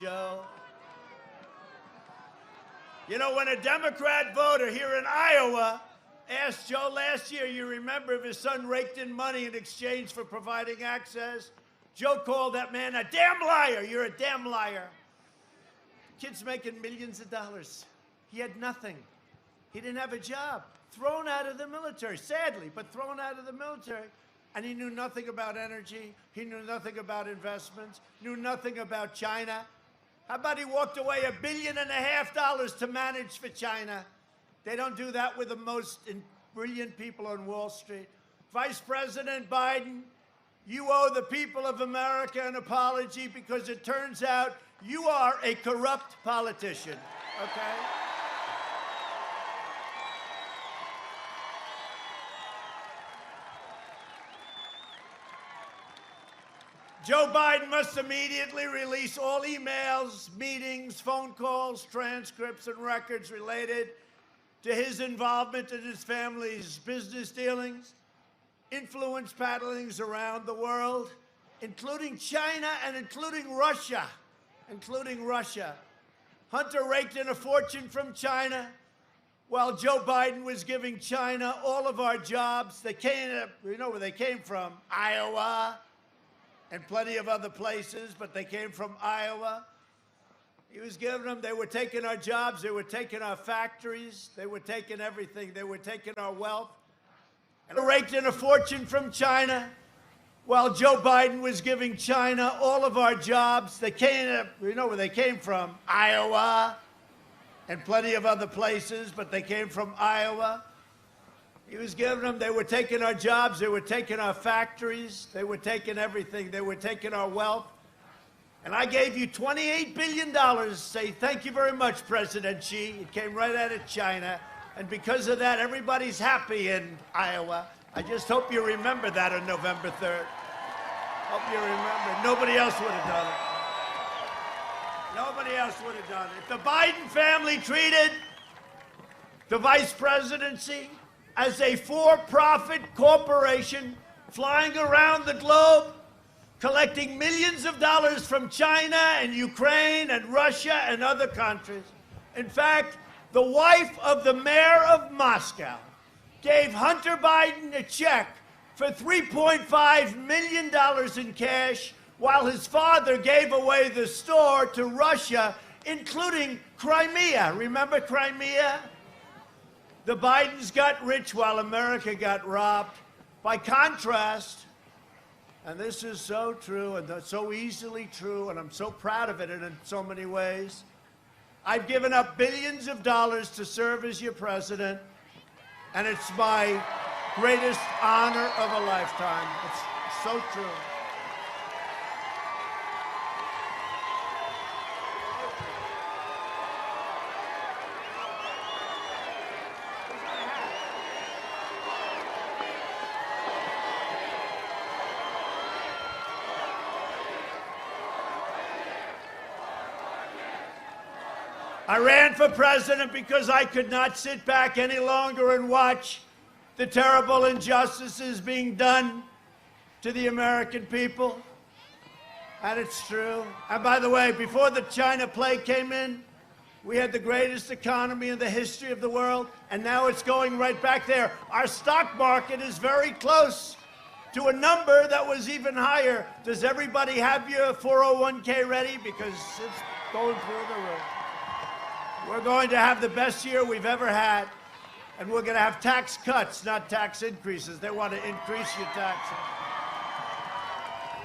Joe. You know, when a Democrat voter here in Iowa asked Joe last year, you remember, if his son raked in money in exchange for providing access, Joe called that man a damn liar. You're a damn liar. Kid's making millions of dollars. He had nothing. He didn't have a job. Thrown out of the military, sadly, but thrown out of the military. And he knew nothing about energy. He knew nothing about investments, knew nothing about China. How about he walked away $1.5 billion to manage for China? They don't do that with the most brilliant people on Wall Street. Vice President Biden, you owe the people of America an apology, because it turns out you are a corrupt politician, okay? Joe Biden must immediately release all emails, meetings, phone calls, transcripts, and records related to his involvement in his family's business dealings, influence peddlings around the world, including China and including Russia. Hunter raked in a fortune from China while Joe Biden was giving China all of our jobs. They came, you know where they came from, Iowa, and plenty of other places, but they came from Iowa. He was giving them, they were taking our jobs, they were taking our factories, they were taking everything, they were taking our wealth. And raked in a fortune from China while Joe Biden was giving China all of our jobs. They came, you know where they came from, Iowa, and plenty of other places, but they came from Iowa. He was giving them, they were taking our jobs, they were taking our factories, they were taking everything, they were taking our wealth. And I gave you $28 billion to say, thank you very much, President Xi. It came right out of China. And because of that, everybody's happy in Iowa. I just hope you remember that on November 3rd. Hope you remember. Nobody else would have done it. Nobody else would have done it. If the Biden family treated the vice presidency as a for-profit corporation flying around the globe, collecting millions of dollars from China and Ukraine and Russia and other countries. In fact, the wife of the mayor of Moscow gave Hunter Biden a check for $3.5 million in cash, while his father gave away the store to Russia, including Crimea. Remember Crimea? The Bidens got rich while America got robbed. By contrast, and this is so true and so easily true, and I'm so proud of it in so many ways, I've given up billions of dollars to serve as your president, and it's my greatest honor of a lifetime. It's so true. I ran for president because I could not sit back any longer and watch the terrible injustices being done to the American people. And it's true. And by the way, before the China plague came in, we had the greatest economy in the history of the world, and now it's going right back there. Our stock market is very close to a number that was even higher. Does everybody have your 401k ready? Because it's going through the roof. We're going to have the best year we've ever had, and we're going to have tax cuts, not tax increases. They want to increase your taxes.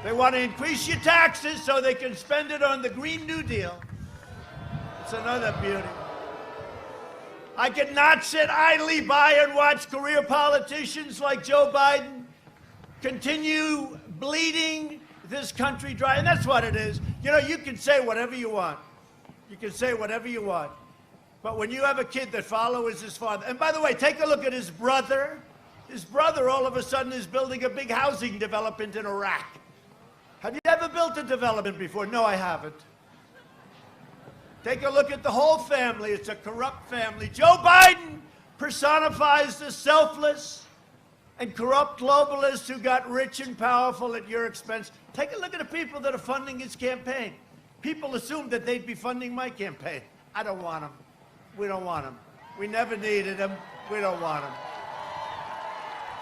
They want to increase your taxes so they can spend it on the Green New Deal. It's another beauty. I cannot sit idly by and watch career politicians like Joe Biden continue bleeding this country dry. And that's what it is. You know, you can say whatever you want. You can say whatever you want. But when you have a kid that follows his father, and by the way, take a look at his brother. His brother all of a sudden is building a big housing development in Iraq. Have you ever built a development before? No, I haven't. Take a look at the whole family. It's a corrupt family. Joe Biden personifies the selfless and corrupt globalists who got rich and powerful at your expense. Take a look at the people that are funding his campaign. people assumed that they'd be funding my campaign. I don't want them. We don't want them. We never needed them. We don't want them.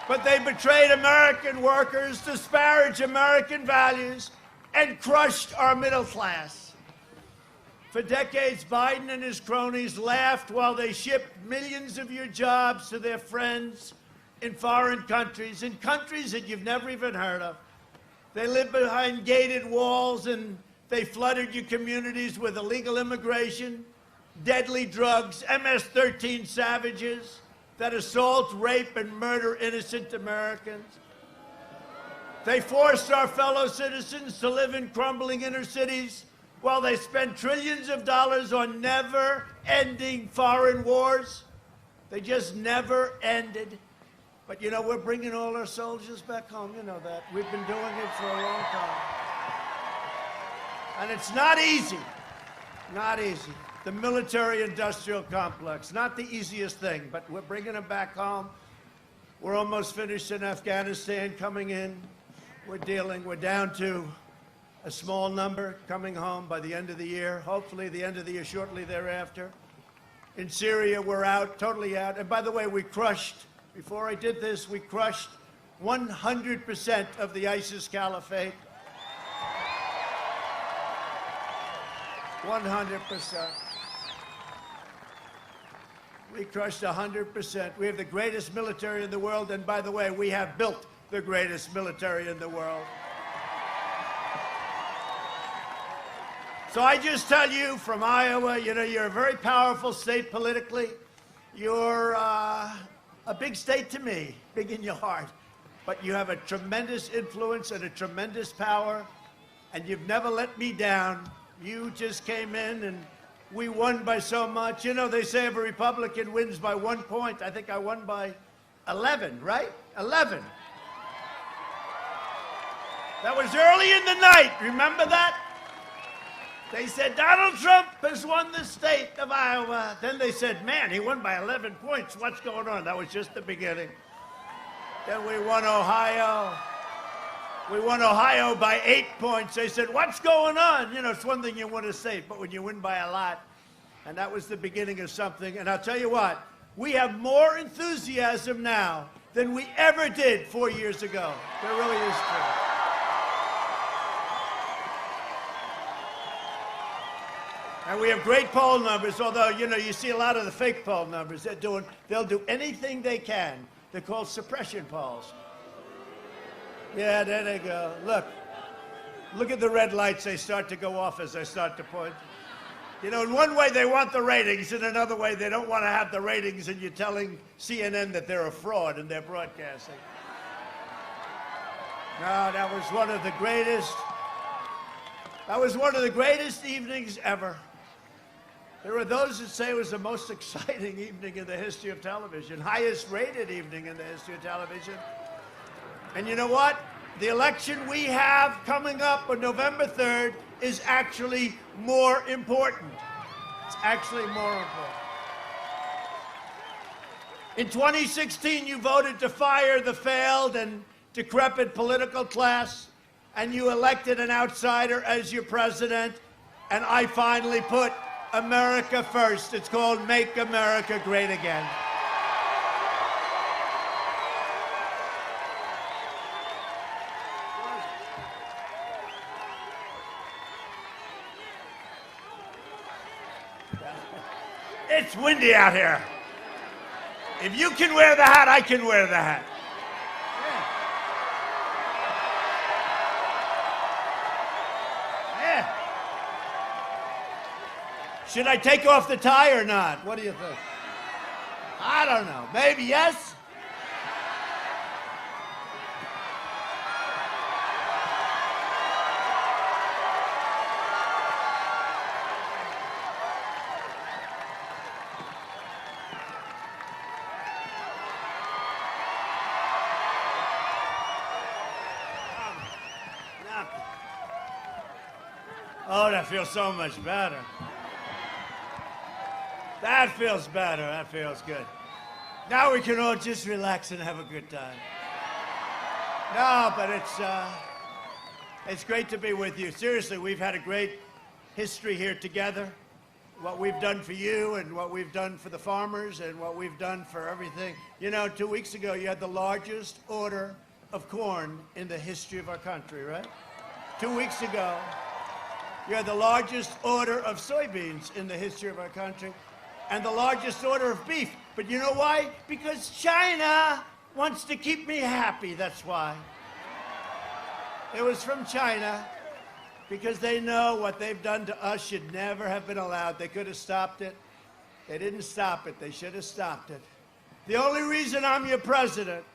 But they betrayed American workers, disparaged American values, and crushed our middle class. For decades, Biden and his cronies laughed while they shipped millions of your jobs to their friends in foreign countries, in countries that you've never even heard of. They lived behind gated walls, and they flooded your communities with illegal immigration, deadly drugs, MS-13 savages that assault, rape, and murder innocent Americans. They forced our fellow citizens to live in crumbling inner cities while they spent trillions of dollars on never-ending foreign wars. They just never ended. But, you know, we're bringing all our soldiers back home. You know that. We've been doing it for a long time. And it's not easy. Not easy. The military-industrial complex, not the easiest thing, but we're bringing them back home. We're almost finished in Afghanistan, coming in. We're down to a small number coming home by the end of the year, hopefully the end of the year, shortly thereafter. In Syria, we're out, totally out. And by the way, we crushed, before I did this, we crushed 100% of the ISIS caliphate. 100%. We crushed 100%. We have the greatest military in the world, and by the way, we have built the greatest military in the world. So I just tell you from Iowa, you know, you're a very powerful state politically. You're a big state to me, big in your heart. But you have a tremendous influence and a tremendous power, and you've never let me down. You just came in, and we won by so much. You know, they say if a Republican wins by 1 point, I think I won by 11, right? 11. That was early in the night. Remember that? They said, Donald Trump has won the state of Iowa. Then they said, man, he won by 11 points. What's going on? That was just the beginning. Then we won Ohio. We won Ohio by 8 points. They said, what's going on? You know, it's one thing you win a state, but when you win by a lot, and that was the beginning of something. And I'll tell you what, we have more enthusiasm now than we ever did 4 years ago. There really is true. And we have great poll numbers, although, you know, you see a lot of the fake poll numbers. They'll do anything they can. They're called suppression polls. Yeah, there they go. Look at the red lights. They start to go off as I start to point. You know, in one way they want the ratings, in another way they don't want to have the ratings, and you're telling CNN that they're a fraud in their broadcasting. No, that was one of the greatest evenings ever. There are those that say it was the most exciting evening in the history of television, highest rated evening in the history of television. And you know what? The election we have coming up on November 3rd is actually more important. It's actually more important. In 2016, you voted to fire the failed and decrepit political class, and you elected an outsider as your president, and I finally put America first. It's called Make America Great Again. It's windy out here. If you can wear the hat, I can wear the hat. Should I take off the tie or not? What do you think? I don't know. Maybe yes? Oh, that feels so much better. That feels better. That feels good. Now we can all just relax and have a good time. No, but it's great to be with you. Seriously, we've had a great history here together, what we've done for you and what we've done for the farmers and what we've done for everything. You know, 2 weeks ago, you had the largest order of corn in the history of our country, right? 2 weeks ago, you had the largest order of soybeans in the history of our country and the largest order of beef. But you know why? Because China wants to keep me happy, that's why. It was from China because they know what they've done to us should never have been allowed. They could have stopped it. They didn't stop it. They should have stopped it. The only reason I'm your president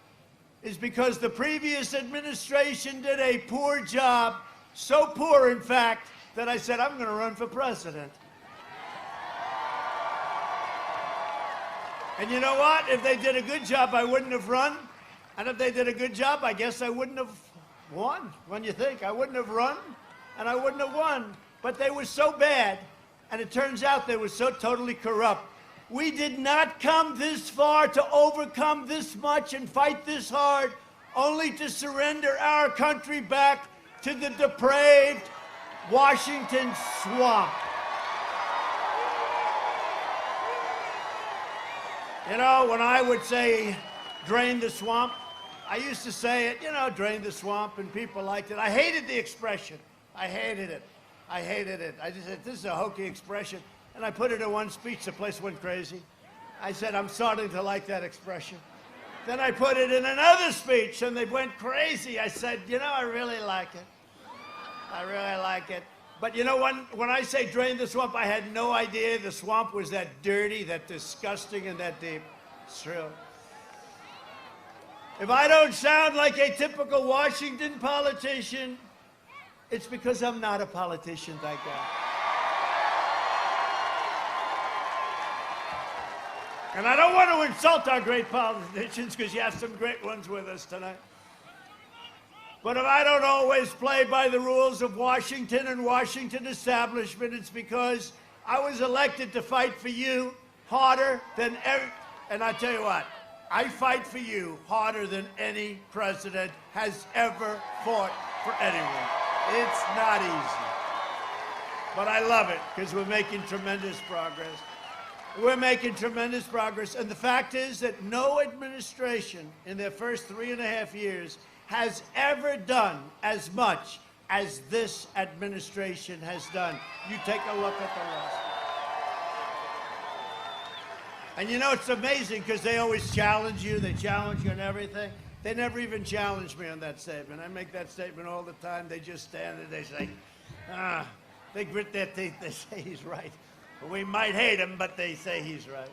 is because the previous administration did a poor job, so poor, in fact, that I said, I'm going to run for president. And you know what? If they did a good job, I wouldn't have run. And if they did a good job, I guess I wouldn't have won. When you think, I wouldn't have run, and I wouldn't have won. But they were so bad, and it turns out they were so totally corrupt. We did not come this far to overcome this much and fight this hard, only to surrender our country back to the depraved Washington swamp. You know, when I would say, drain the swamp, I used to say it, you know, drain the swamp, and people liked it. I hated the expression. I hated it. I hated it. I just said, this is a hokey expression. And I put it in one speech, the place went crazy. I said, I'm starting to like that expression. Then I put it in another speech, and they went crazy. I said, you know, I really like it. I really like it. But you know, when I say drain the swamp, I had no idea the swamp was that dirty, that disgusting, and that deep. It's true. If I don't sound like a typical Washington politician, it's because I'm not a politician, thank God. And I don't want to insult our great politicians, because you have some great ones with us tonight. But if I don't always play by the rules of Washington and Washington establishment, it's because I was elected to fight for you harder than ever. And I tell you what, I fight for you harder than any president has ever fought for anyone. It's not easy. But I love it, because we're making tremendous progress. We're making tremendous progress. And the fact is that no administration in their first 3.5 years has ever done as much as this administration has done. You take a look at the list. And you know, it's amazing, because they always challenge you. They challenge you on everything. They never even challenge me on that statement. I make that statement all the time. They just stand there, they say, they grit their teeth, they say he's right. We might hate him, but they say he's right.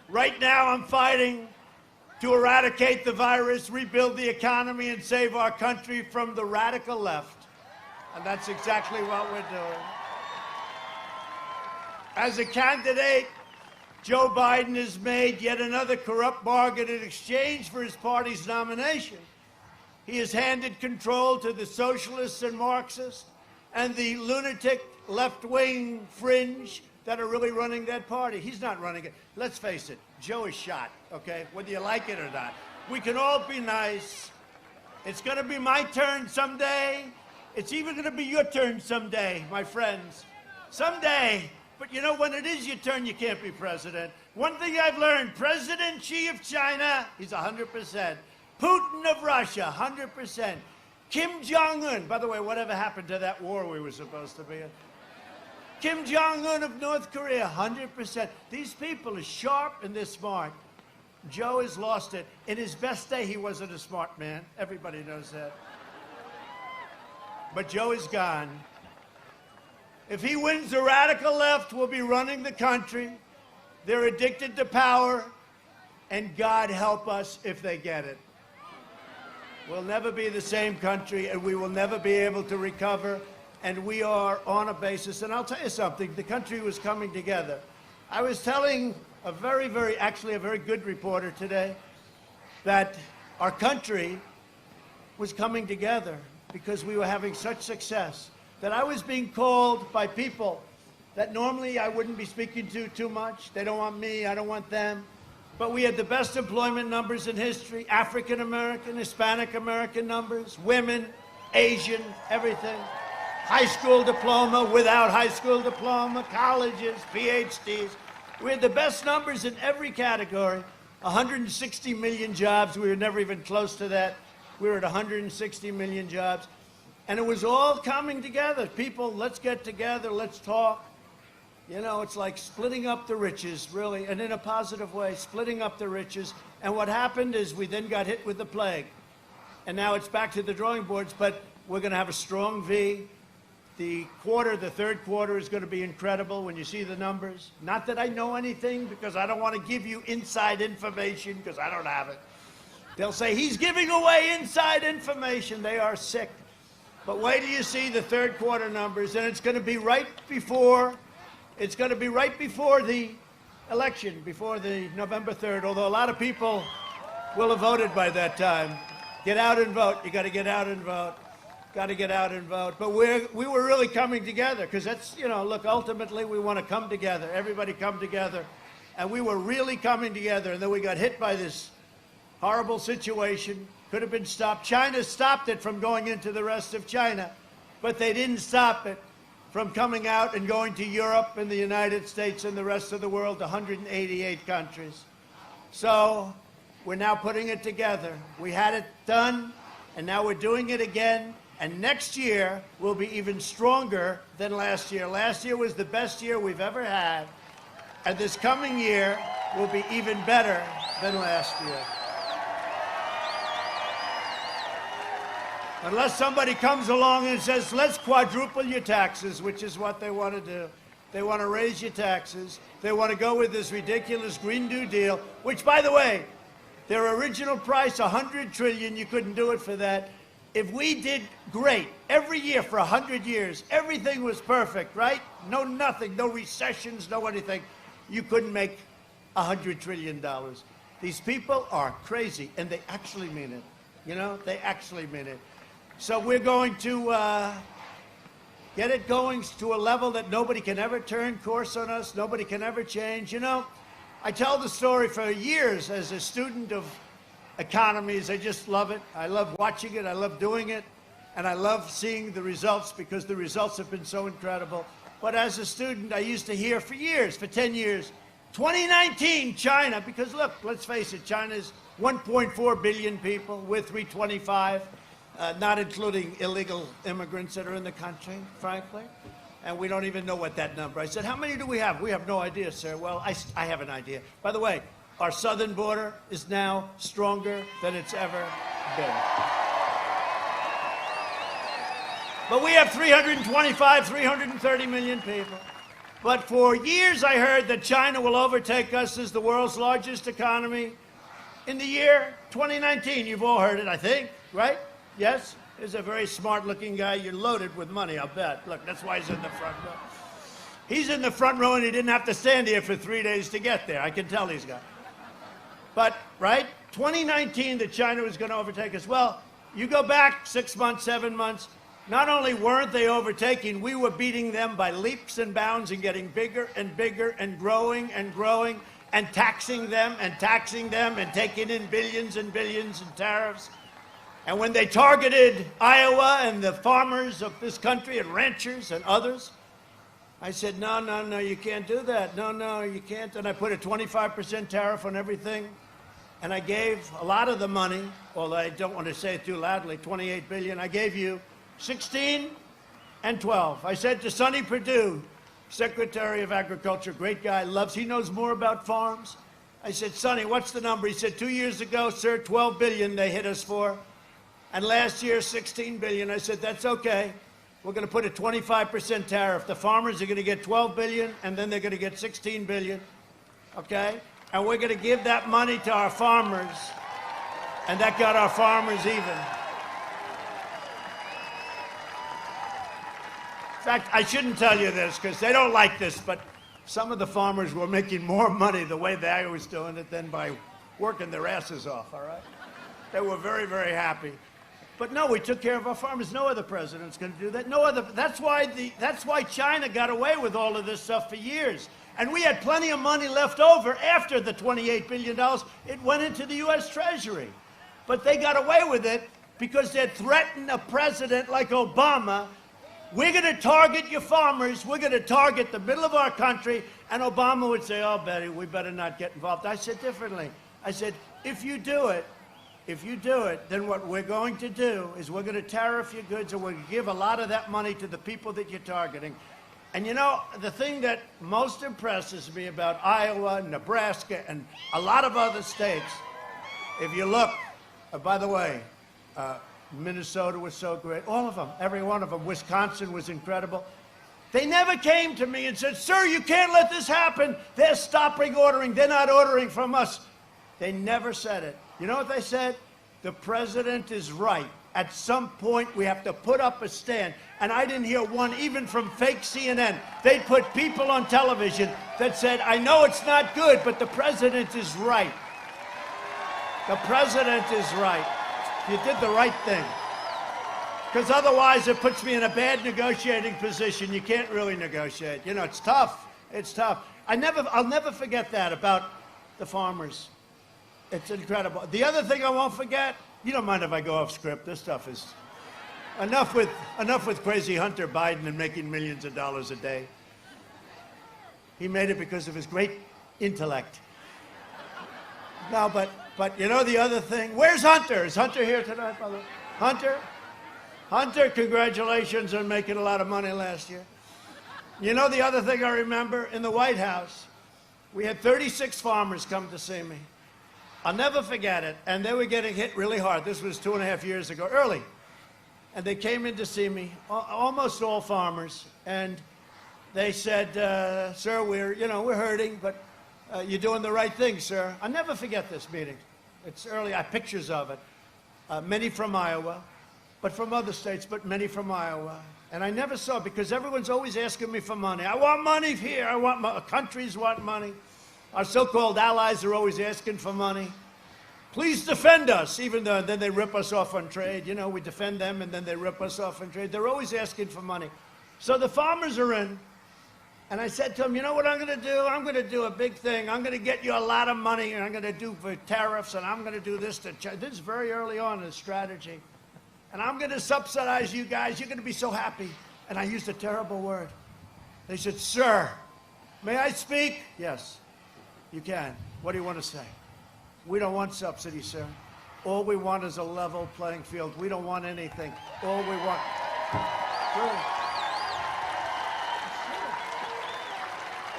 Right now, I'm fighting to eradicate the virus, rebuild the economy, and save our country from the radical left. And that's exactly what we're doing. As a candidate, Joe Biden has made yet another corrupt bargain in exchange for his party's nomination. He has handed control to the socialists and Marxists and the lunatic left-wing fringe that are really running that party. He's not running it. Let's face it, Joe is shot, okay? Whether you like it or not. We can all be nice. It's gonna be my turn someday. It's even gonna be your turn someday, my friends. Someday. But you know, when it is your turn, you can't be president. One thing I've learned, President Xi of China, he's 100%. Putin of Russia, 100%. Kim Jong-un, by the way, whatever happened to that war we were supposed to be in? Kim Jong-un of North Korea, 100%. These people are sharp and they're smart. Joe has lost it. In his best day, he wasn't a smart man. Everybody knows that. But Joe is gone. If he wins, the radical left will be running the country. They're addicted to power, and God help us if they get it. We'll never be the same country, and we will never be able to recover. And we are on a basis, and I'll tell you something, the country was coming together. I was telling a very good reporter today that our country was coming together because we were having such success that I was being called by people that normally I wouldn't be speaking to too much. They don't want me, I don't want them. But we had the best employment numbers in history, African American, Hispanic American numbers, women, Asian, everything. high school diploma, without high school diploma, colleges, PhDs. We had the best numbers in every category. 160 million jobs. We were never even close to that. We were at 160 million jobs. And it was all coming together. People, let's get together, let's talk. You know, it's like splitting up the riches, really, and in a positive way, splitting up the riches. And what happened is we then got hit with the plague. And now it's back to the drawing boards, but we're going to have a strong V. The third quarter is going to be incredible when you see the numbers. Not that I know anything, because I don't want to give you inside information, because I don't have it. They'll say, he's giving away inside information. They are sick. But wait till you see the third quarter numbers, and it's going to be right before the election, before the November 3rd, although a lot of people will have voted by that time. Get out and vote. You got to get out and vote. Got to get out and vote. But we were really coming together, because that's, you know, look, ultimately we want to come together. Everybody come together. And we were really coming together, and then we got hit by this horrible situation. Could have been stopped. China stopped it from going into the rest of China, but they didn't stop it from coming out and going to Europe and the United States and the rest of the world, 188 countries. So we're now putting it together. We had it done, and now we're doing it again. And next year will be even stronger than last year. Last year was the best year we've ever had. And this coming year will be even better than last year. Unless somebody comes along and says, let's quadruple your taxes, which is what they want to do. They want to raise your taxes. They want to go with this ridiculous Green New Deal, which, by the way, their original price, $100 trillion, you couldn't do it for that. If we did great every year for 100 years, everything was perfect, right? No nothing, no recessions, no anything. You couldn't make $100 trillion. These people are crazy, and they actually mean it. You know, they actually mean it. So we're going to get it going to a level that nobody can ever turn course on us, nobody can ever change. You know, I tell the story for years as a student of economies. I just love it. I love watching it. I love doing it. And I love seeing the results, because the results have been so incredible. But as a student, I used to hear for years, for 10 years, 2019, China, because look, let's face it, China's 1.4 billion people, we're 325. Not including illegal immigrants that are in the country, frankly. And we don't even know what that number. I said, how many do we have? We have no idea, sir. Well, I have an idea. By the way, our southern border is now stronger than it's ever been. But we have 325, 330 million people. But for years I heard that China will overtake us as the world's largest economy in the year 2019. You've all heard it, I think, right? Yes? He's a very smart-looking guy. You're loaded with money, I'll bet. Look, that's why he's in the front row. He's in the front row, and he didn't have to stand here for 3 days to get there. I can tell he's got. But, right, 2019, that China was going to overtake us. Well, you go back 6 months, 7 months, not only weren't they overtaking, we were beating them by leaps and bounds and getting bigger and bigger and growing and taxing them and taking in billions and billions in tariffs. And when they targeted Iowa and the farmers of this country and ranchers and others, I said, no, you can't do that. No, you can't. And I put a 25% tariff on everything. And I gave a lot of the money, although I don't want to say it too loudly, $28 billion. I gave you 16 and 12. I said to Sonny Perdue, Secretary of Agriculture, great guy, he knows more about farms. I said, Sonny, what's the number? He said, 2 years ago, sir, 12 billion they hit us for. And last year, 16 billion. I said, that's okay. We're going to put a 25% tariff. The farmers are going to get 12 billion, and then they're going to get 16 billion, okay? And we're going to give that money to our farmers, and that got our farmers even. In fact, I shouldn't tell you this, because they don't like this, but some of the farmers were making more money the way they was doing it than by working their asses off, all right? They were very, very happy. But no, we took care of our farmers. No other president's going to do that. No other. That's why China got away with all of this stuff for years. And we had plenty of money left over after the $28 billion. It went into the U.S. Treasury. But they got away with it because they'd threatened a president like Obama we're going to target your farmers. We're going to target the middle of our country. And Obama would say, oh, Betty, we better not get involved. I said differently. I said, if you do it, then what we're going to do is we're going to tariff your goods and we're going to give a lot of that money to the people that you're targeting. And you know, the thing that most impresses me about Iowa, Nebraska, and a lot of other states, if you look, by the way, Minnesota was so great, all of them, every one of them. Wisconsin was incredible. They never came to me and said, sir, you can't let this happen. They're stopping ordering. They're not ordering from us. They never said it. You know what they said? The president is right. At some point, we have to put up a stand. And I didn't hear one, even from fake CNN. They put people on television that said, I know it's not good, but the president is right. The president is right. You did the right thing. Because otherwise, it puts me in a bad negotiating position. You can't really negotiate. You know, it's tough. It's tough. I'll never forget that about the farmers. It's incredible. The other thing I won't forget, you don't mind if I go off script. This stuff is enough with crazy Hunter Biden and making millions of dollars a day. He made it because of his great intellect. No, but you know the other thing? Where's Hunter? Is Hunter here tonight, by the way? Hunter? Hunter, congratulations on making a lot of money last year. You know the other thing I remember? In the White House, we had 36 farmers come to see me. I'll never forget it. And they were getting hit really hard. This was 2.5 years ago, early. And they came in to see me, almost all farmers. And they said, sir, we're hurting, but you're doing the right thing, sir. I'll never forget this meeting. It's early. I have pictures of it. Many from Iowa, but from other states, but many from Iowa. And I never saw, because everyone's always asking me for money. I want money here. Countries want money. Our so-called allies are always asking for money. Please defend us, even though then they rip us off on trade. You know, we defend them and then they rip us off on trade. They're always asking for money. So the farmers are in. And I said to them, you know what I'm going to do? I'm going to do a big thing. I'm going to get you a lot of money, and I'm going to do for tariffs, and I'm going to do this to China. This is very early on in the strategy. And I'm going to subsidize you guys. You're going to be so happy. And I used a terrible word. They said, sir, may I speak? Yes. You can. What do you want to say? We don't want subsidies, sir. All we want is a level playing field. We don't want anything. All we want. True.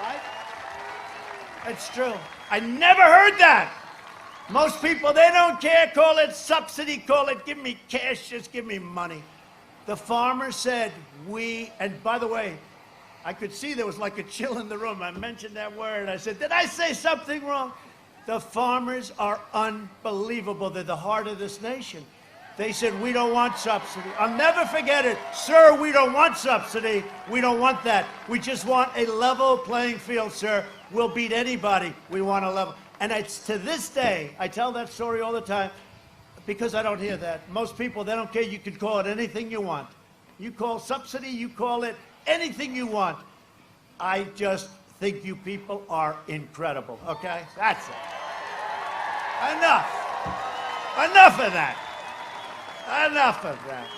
Right? It's true. I never heard that. Most people, they don't care. Call it subsidy. Call it, give me cash. Just give me money. The farmer said, and by the way, I could see there was like a chill in the room. I mentioned that word. I said, did I say something wrong? The farmers are unbelievable. They're the heart of this nation. They said, we don't want subsidy. I'll never forget it. Sir, we don't want subsidy. We don't want that. We just want a level playing field, sir. We'll beat anybody. We want a level. And it's to this day, I tell that story all the time because I don't hear that. Most people, they don't care. You can call it anything you want. You call subsidy, you call it anything you want. I just think you people are incredible, okay? That's it. Enough. Enough of that. Enough of that.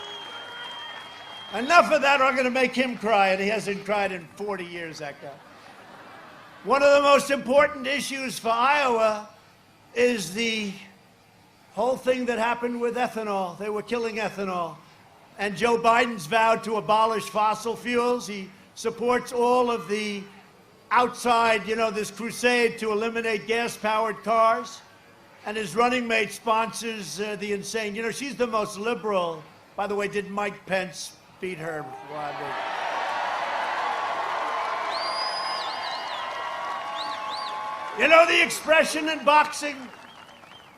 Enough of that, or I'm going to make him cry, and he hasn't cried in 40 years, that guy. One of the most important issues for Iowa is the whole thing that happened with ethanol. They were killing ethanol. And Joe Biden's vowed to abolish fossil fuels. He supports all of the outside, this crusade to eliminate gas-powered cars. And his running mate sponsors the insane. She's the most liberal. By the way, did Mike Pence beat her? You know the expression in boxing,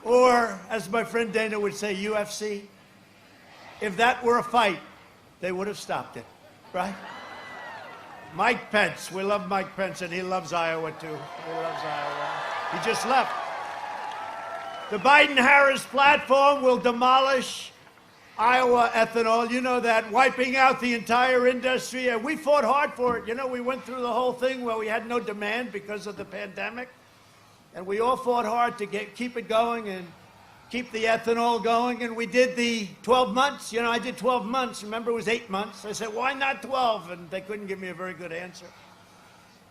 or as my friend Dana would say, UFC? If that were a fight, they would have stopped it, right? Mike Pence, we love Mike Pence, and he loves Iowa too. He loves Iowa. He just left. The Biden-Harris platform will demolish Iowa ethanol. You know that, wiping out the entire industry. And we fought hard for it. We went through the whole thing where we had no demand because of the pandemic. And we all fought hard to keep it going. And keep the ethanol going, and we did the 12 months. You know, I did 12 months. Remember, it was 8 months. I said, why not 12? And they couldn't give me a very good answer.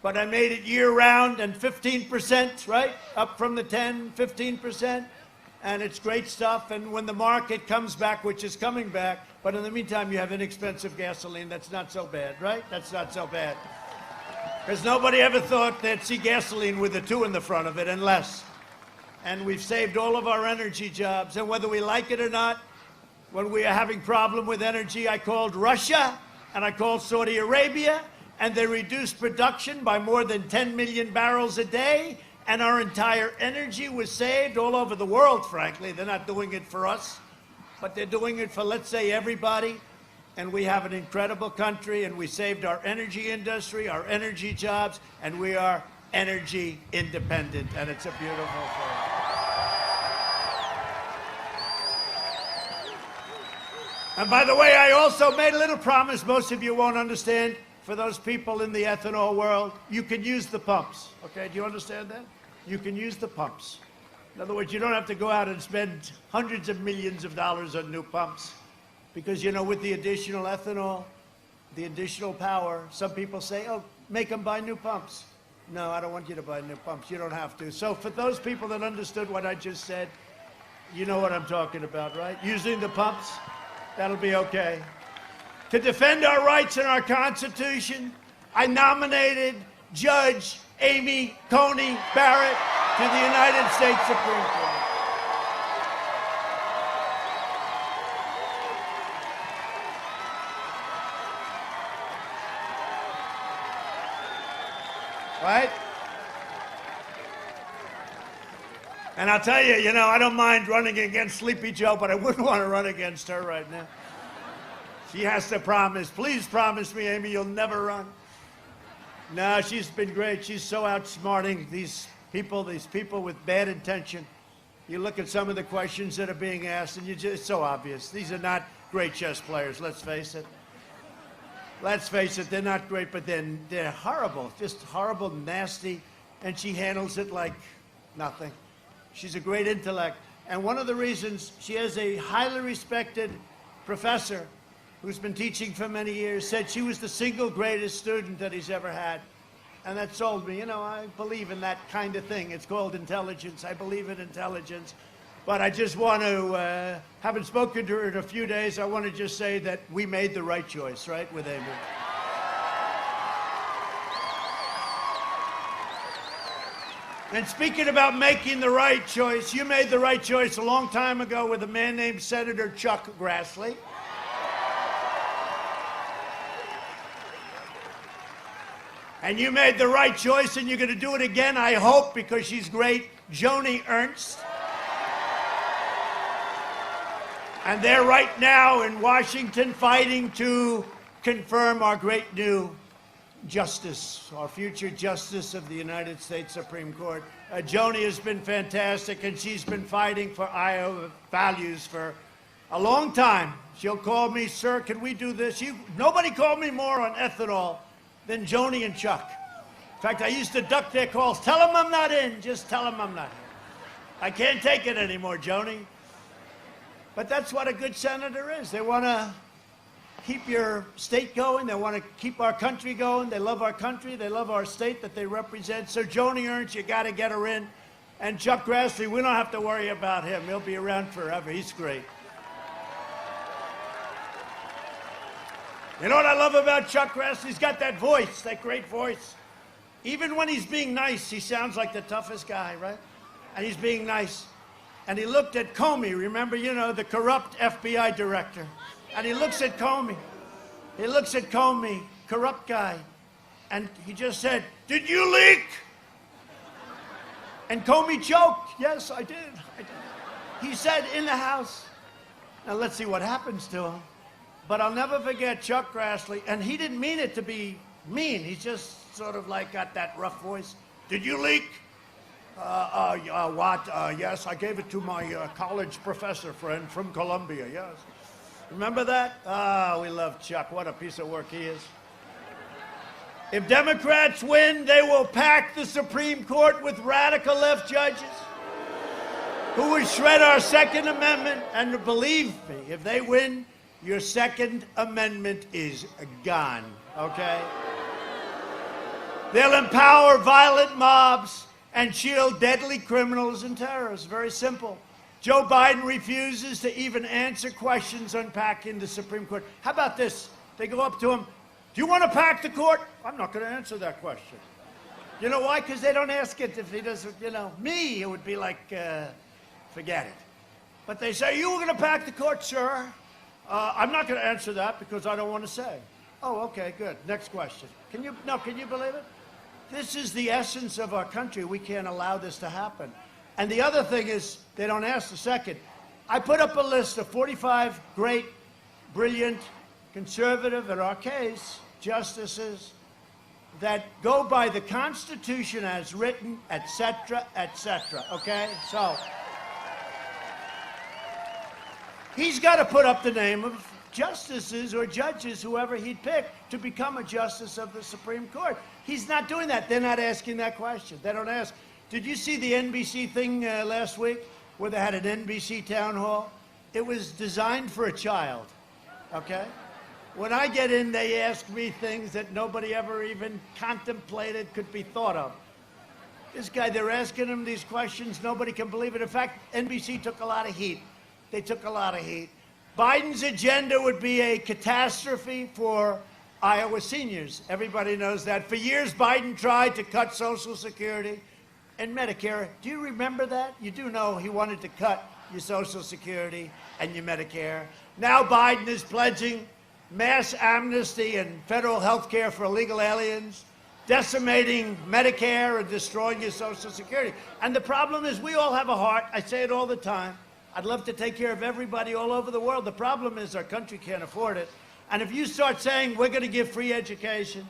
But I made it year-round and 15%, right? Up from the 10, 15%. And it's great stuff. And when the market comes back, which is coming back, but in the meantime, you have inexpensive gasoline. That's not so bad, right? That's not so bad. Because nobody ever thought they'd see gasoline with a 2 in the front of it and less. And we've saved all of our energy jobs. And whether we like it or not, when we are having problem with energy, I called Russia and I called Saudi Arabia, and they reduced production by more than 10 million barrels a day, and our entire energy was saved all over the world, frankly. They're not doing it for us, but they're doing it for, let's say, everybody. And we have an incredible country, and we saved our energy industry, our energy jobs, and we are energy independent, and it's a beautiful thing. And by the way, I also made a little promise most of you won't understand. For those people in the ethanol world, you can use the pumps, okay? Do you understand that? You can use the pumps. In other words, you don't have to go out and spend hundreds of millions of dollars on new pumps. Because, you know, with the additional ethanol, the additional power, some people say, oh, make them buy new pumps. No, I don't want you to buy new pumps. You don't have to. So for those people that understood what I just said, you know what I'm talking about, right? Using the pumps, that'll be okay. To defend our rights and our Constitution, I nominated Judge Amy Coney Barrett to the United States Supreme Court. Right? And I'll tell you, you know, I don't mind running against Sleepy Joe, but I wouldn't want to run against her right now. She has to promise. Please promise me, Amy, you'll never run. No, she's been great. She's so outsmarting these people with bad intention. You look at some of the questions that are being asked, and it's so obvious. These are not great chess players, let's face it. Let's face it, they're not great, but they're horrible, just horrible, nasty, and she handles it like nothing. She's a great intellect. And one of the reasons, she has a highly respected professor who's been teaching for many years, said she was the single greatest student that he's ever had. And that sold me. You know, I believe in that kind of thing. It's called intelligence. I believe in intelligence. But I just want to, haven't spoken to her in a few days, I want to just say that we made the right choice, right, with Amy. And speaking about making the right choice, you made the right choice a long time ago with a man named Senator Chuck Grassley. And you made the right choice, and you're going to do it again, I hope, because she's great, Joni Ernst. And they're right now in Washington fighting to confirm our great new justice, our future justice of the United States Supreme Court. Joni has been fantastic, and she's been fighting for Iowa values for a long time. She'll call me, sir, can we do this? Nobody called me more on ethanol than Joni and Chuck. In fact, I used to duck their calls. Tell them I'm not in. Just tell them I'm not in. I can't take it anymore, Joni. But that's what a good senator is. They want to keep your state going. They want to keep our country going. They love our country. They love our state that they represent. So Joni Ernst, you got to get her in. And Chuck Grassley, we don't have to worry about him. He'll be around forever. He's great. You know what I love about Chuck Grassley? He's got that voice, that great voice. Even when he's being nice, he sounds like the toughest guy, right? And he's being nice. And he looked at Comey, remember, you know, the corrupt FBI director. And he looks at Comey. He looks at Comey, corrupt guy. And he just said, did you leak? And Comey joked, yes, I did. He said, in the House. Now let's see what happens to him. But I'll never forget Chuck Grassley, and he didn't mean it to be mean. He just sort of like got that rough voice. Did you leak? What? Yes, I gave it to my college professor friend from Columbia, yes. Remember that? Ah, we love Chuck. What a piece of work he is. If Democrats win, they will pack the Supreme Court with radical left judges. who would shred our Second Amendment. And believe me, if they win, your Second Amendment is gone, okay? They'll empower violent mobs and shield deadly criminals and terrorists. Very simple. Joe Biden refuses to even answer questions unpacking the Supreme Court. How about this? They go up to him, do you want to pack the court? I'm not going to answer that question. You know why? Because they don't ask it if he doesn't, me, it would be like, forget it. But they say, you were going to pack the court, sir? I'm not going to answer that because I don't want to say. Oh, okay, good. Next question. Can you believe it? This is the essence of our country. We can't allow this to happen. And the other thing is, they don't ask the second. I put up a list of 45 great, brilliant, conservative, in our case, justices that go by the Constitution as written, etc., okay? So, he's got to put up the name of justices or judges, whoever he'd pick, to become a justice of the Supreme Court. He's not doing that. They're not asking that question. They don't ask. Did you see the NBC thing last week where they had an NBC town hall? It was designed for a child, okay? When I get in, they ask me things that nobody ever even contemplated could be thought of. This guy, they're asking him these questions. Nobody can believe it. In fact, NBC took a lot of heat. They took a lot of heat. Biden's agenda would be a catastrophe for Iowa seniors. Everybody knows that. For years, Biden tried to cut Social Security and Medicare. Do you remember that? You do know he wanted to cut your Social Security and your Medicare. Now Biden is pledging mass amnesty and federal health care for illegal aliens, decimating Medicare and destroying your Social Security. And the problem is we all have a heart. I say it all the time. I'd love to take care of everybody all over the world. The problem is our country can't afford it. And if you start saying we're going to give free education,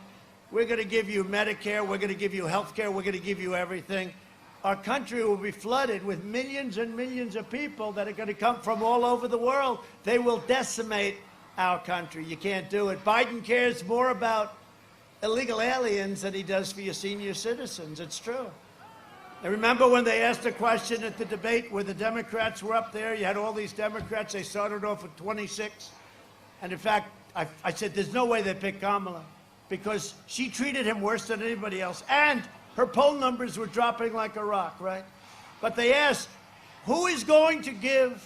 we're going to give you Medicare, we're going to give you health care, we're going to give you everything, our country will be flooded with millions and millions of people that are going to come from all over the world. They will decimate our country. You can't do it. Biden cares more about illegal aliens than he does for your senior citizens. It's true. And remember when they asked a question at the debate where the Democrats were up there? You had all these Democrats. They started off with 26. And in fact, I said, there's no way they picked Kamala because she treated him worse than anybody else. And her poll numbers were dropping like a rock, right? But they asked, who is going to give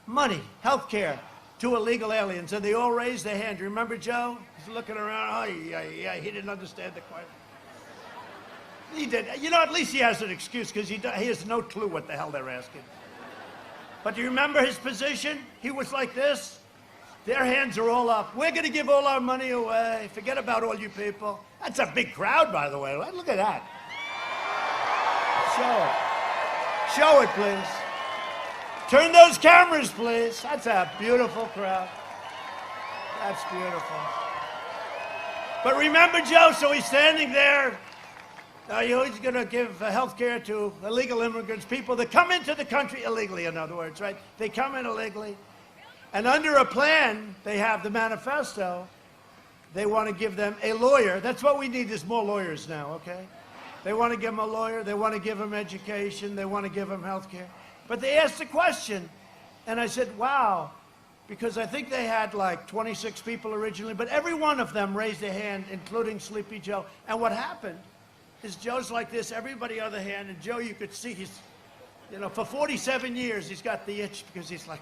money, health care, to illegal aliens? And they all raised their hand. Remember Joe? He's looking around. Oh, yeah, he didn't understand the question. He did. You know, at least he has an excuse because he has no clue what the hell they're asking. But do you remember his position? He was like this. Their hands are all up. We're going to give all our money away. Forget about all you people. That's a big crowd, by the way. Look at that. Show it. Show it, please. Turn those cameras, please. That's a beautiful crowd. That's beautiful. But remember, Joe, so he's standing there. He's going to give health care to illegal immigrants, people that come into the country illegally, in other words, right? They come in illegally. And under a plan, they have the manifesto. They want to give them a lawyer. That's what we need is more lawyers now, okay? They want to give them a lawyer. They want to give them education. They want to give them health care. But they asked a question, and I said, wow, because I think they had like 26 people originally, but every one of them raised their hand, including Sleepy Joe. And what happened is Joe's like this, everybody other hand, and Joe, you could see he's, for 47 years, he's got the itch because he's like,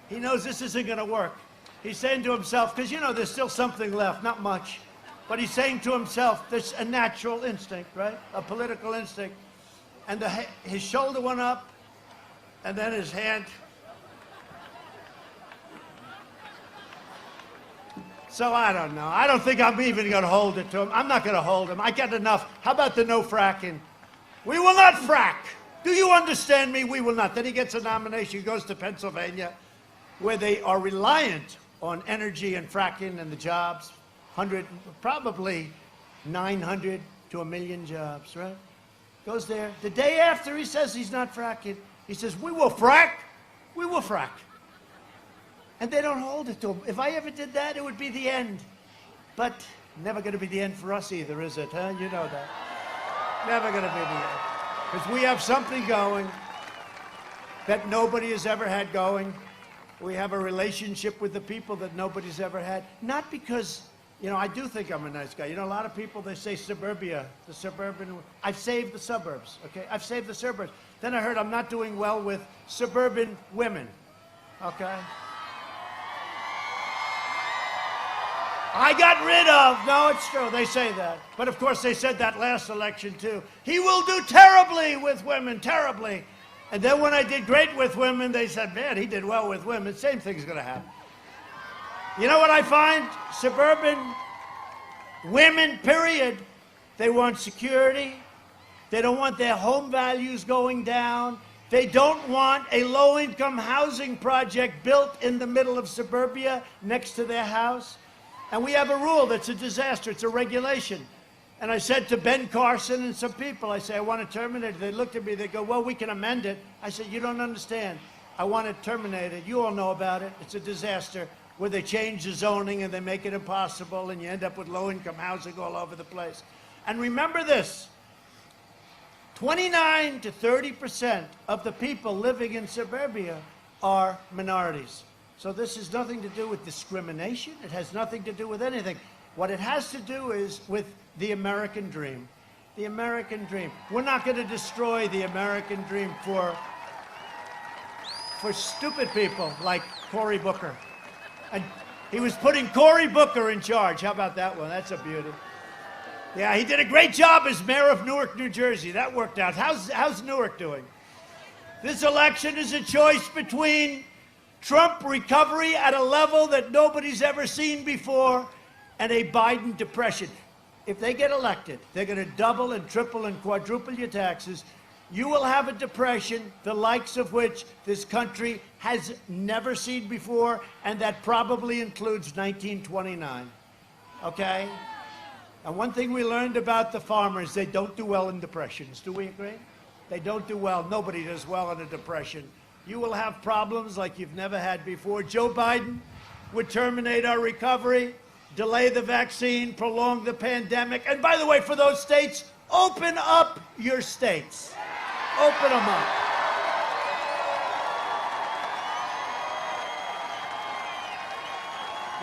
he knows this isn't going to work. He's saying to himself, because, there's still something left, not much, but he's saying to himself, there's a natural instinct, right? A political instinct. And his shoulder went up, and then his hand. So I don't know. I don't think I'm even going to hold it to him. I'm not going to hold him. I got enough. How about the no fracking? We will not frack. Do you understand me? We will not. Then he gets a nomination. He goes to Pennsylvania, where they are reliant on energy and fracking and the jobs. Probably 900 to 1 million jobs, right? Goes there. The day after he says he's not fracking, he says, we will frack. We will frack. And they don't hold it to him. If I ever did that, it would be the end. But never going to be the end for us either, is it, huh? You know that. Never going to be the end. Because we have something going. that nobody has ever had going. We have a relationship with the people that nobody's ever had. Not because, you know, I do think I'm a nice guy. You know, a lot of people, they say suburbia, the suburban. I've saved the suburbs, okay? I've saved the suburbs. Then I heard I'm not doing well with suburban women, okay? I got rid of, no, it's true, they say that. But of course they said that last election too. He will do terribly with women, terribly. And then when I did great with women, they said, man, he did well with women. Same thing's gonna happen. You know what I find? Suburban women, period, they want security. They don't want their home values going down. They don't want a low-income housing project built in the middle of suburbia next to their house. And we have a rule that's a disaster. It's a regulation. And I said to Ben Carson and some people, I say, I want to terminate it. They looked at me, they go, well, we can amend it. I said, you don't understand. I want it terminated. You all know about it. It's a disaster where they change the zoning and they make it impossible and you end up with low-income housing all over the place. And remember this, 29 to 30% of the people living in suburbia are minorities. So this has nothing to do with discrimination. It has nothing to do with anything. What it has to do is with the American dream. The American dream. We're not going to destroy the American dream for stupid people like Cory Booker. And he was putting Cory Booker in charge. How about that one? That's a beauty. Yeah, he did a great job as mayor of Newark, New Jersey. That worked out. How's Newark doing? This election is a choice between Trump recovery at a level that nobody's ever seen before and a Biden depression. If they get elected, they're going to double and triple and quadruple your taxes. You will have a depression, the likes of which this country has never seen before, and that probably includes 1929. Okay? And one thing we learned about the farmers, they don't do well in depressions. Do we agree? They don't do well. Nobody does well in a depression. You will have problems like you've never had before. Joe Biden would terminate our recovery, delay the vaccine, prolong the pandemic. And by the way, for those states, open up your states. Open them up.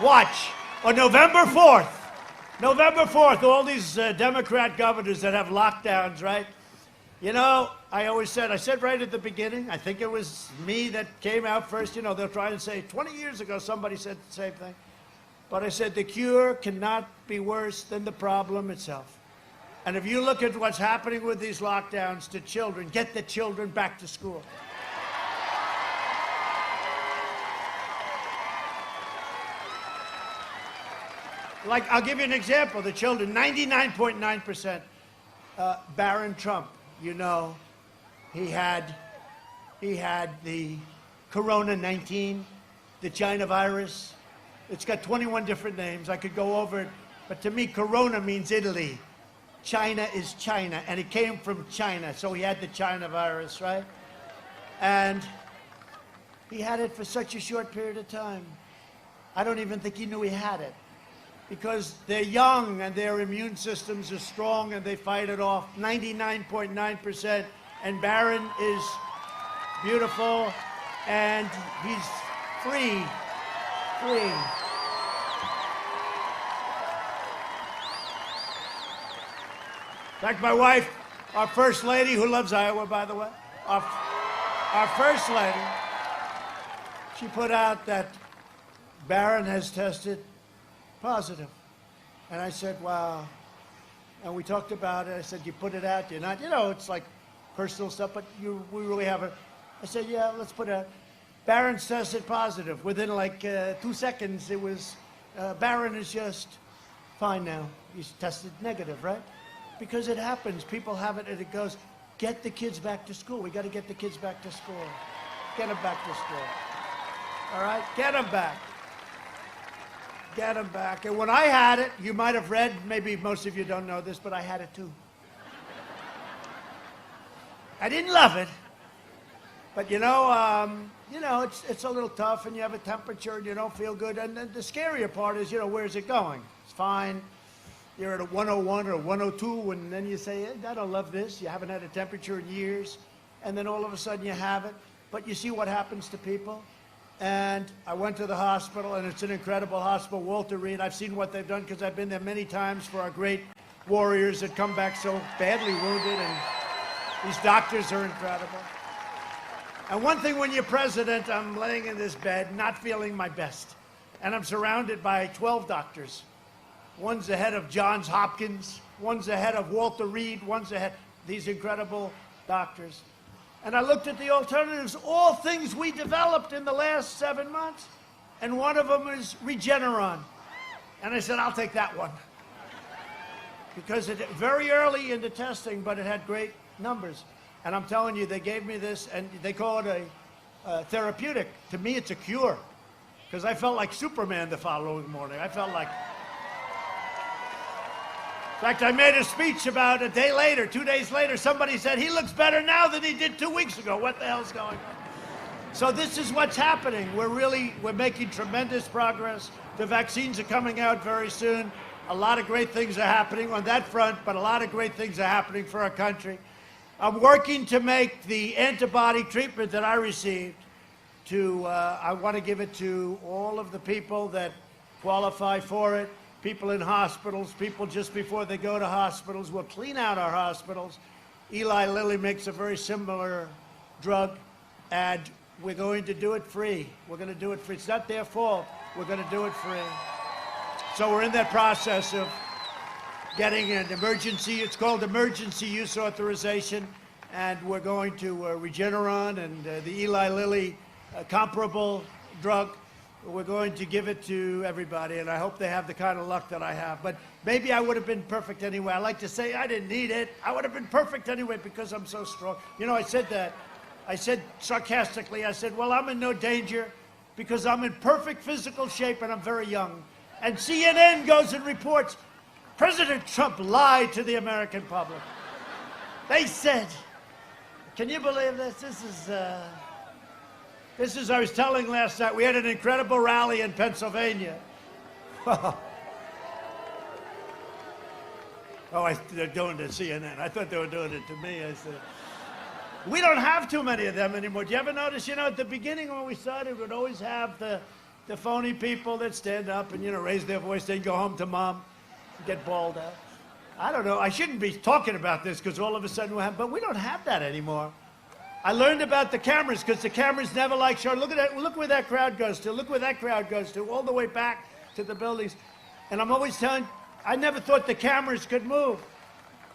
Watch. On November 4th, all these Democrat governors that have lockdowns, right? You know, I said right at the beginning, I think it was me that came out first, you know, they'll try and say, 20 years ago somebody said the same thing. But I said the cure cannot be worse than the problem itself. And if you look at what's happening with these lockdowns to children, get the children back to school. Like, I'll give you an example. The children, 99.9%, Barron Trump, you know, he had the Corona-19, the China virus. It's got 21 different names. I could go over it. But to me, Corona means Italy. China is China. And it came from China. So he had the China virus, right? And he had it for such a short period of time. I don't even think he knew he had it. Because they're young and their immune systems are strong and they fight it off. 99.9%. And Barron is beautiful and he's free. Free. In fact, my wife, our first lady, who loves Iowa, by the way, our first lady, she put out that Barron has tested positive. And I said, wow. And we talked about it. I said, you put it out, you're not, you know, it's like personal stuff, but we really haven't. I said, yeah, let's put it out. Barron tested positive. Within like 2 seconds, it was, Barron is just fine now. He's tested negative, right? Because it happens. People have it and it goes, get the kids back to school. We got to get the kids back to school. Get them back to school. All right? Get them back. Get them back. And when I had it, you might have read, maybe most of you don't know this, but I had it too. I didn't love it, but you know, it's a little tough, and you have a temperature, and you don't feel good. And the scarier part is, you know, where's it going? It's fine. You're at a 101 or 102, and then you say, I don't love this. You haven't had a temperature in years, and then all of a sudden you have it. but you see what happens to people. And I went to the hospital, and it's an incredible hospital, Walter Reed. I've seen what they've done because I've been there many times for our great warriors that come back so badly wounded, and these doctors are incredible. And one thing, when you're president, I'm laying in this bed, not feeling my best. And I'm surrounded by 12 doctors. One's the head of Johns Hopkins, one's the head of Walter Reed, one's the head, these incredible doctors. And I looked at the alternatives, all things we developed in the last 7 months. And one of them is Regeneron. And I said, I'll take that one. Because it very early in the testing, but it had great numbers. And I'm telling you, they gave me this, and they call it a therapeutic. To me, it's a cure. Because I felt like Superman the following morning. I felt like... In fact, I made a speech about a day later, 2 days later, somebody said, he looks better now than he did 2 weeks ago. What the hell's going on? So this is what's happening. We're making tremendous progress. The vaccines are coming out very soon. A lot of great things are happening on that front, but a lot of great things are happening for our country. I'm working to make the antibody treatment that I received I want to give it to all of the people that qualify for it, people in hospitals, people just before they go to hospitals. We'll clean out our hospitals. Eli Lilly makes a very similar drug, and we're going to do it free. We're going to do it free. It's not their fault. We're going to do it free. So we're in that process of getting an emergency, it's called emergency use authorization, and we're going to Regeneron and the Eli Lilly comparable drug. We're going to give it to everybody, and I hope they have the kind of luck that I have. But maybe I would have been perfect anyway. I like to say I didn't need it. I would have been perfect anyway because I'm so strong. You know, I said that. I said sarcastically, I said, well, I'm in no danger because I'm in perfect physical shape and I'm very young. And CNN goes and reports, President Trump lied to the American public. They said, can you believe this? This is, I was telling last night, we had an incredible rally in Pennsylvania. Oh, they're doing it to CNN. I thought they were doing it to me. I said, we don't have too many of them anymore. Do you ever notice, you know, at the beginning when we started, we'd always have the phony people that stand up and, you know, raise their voice, then go home to mom, get bawled out. I don't know. I shouldn't be talking about this because all of a sudden we have, but we don't have that anymore. I learned about the cameras because the cameras never like show. Look at that. Look where that crowd goes to. Look where that crowd goes to, all the way back to the buildings. And I'm always telling, I never thought the cameras could move.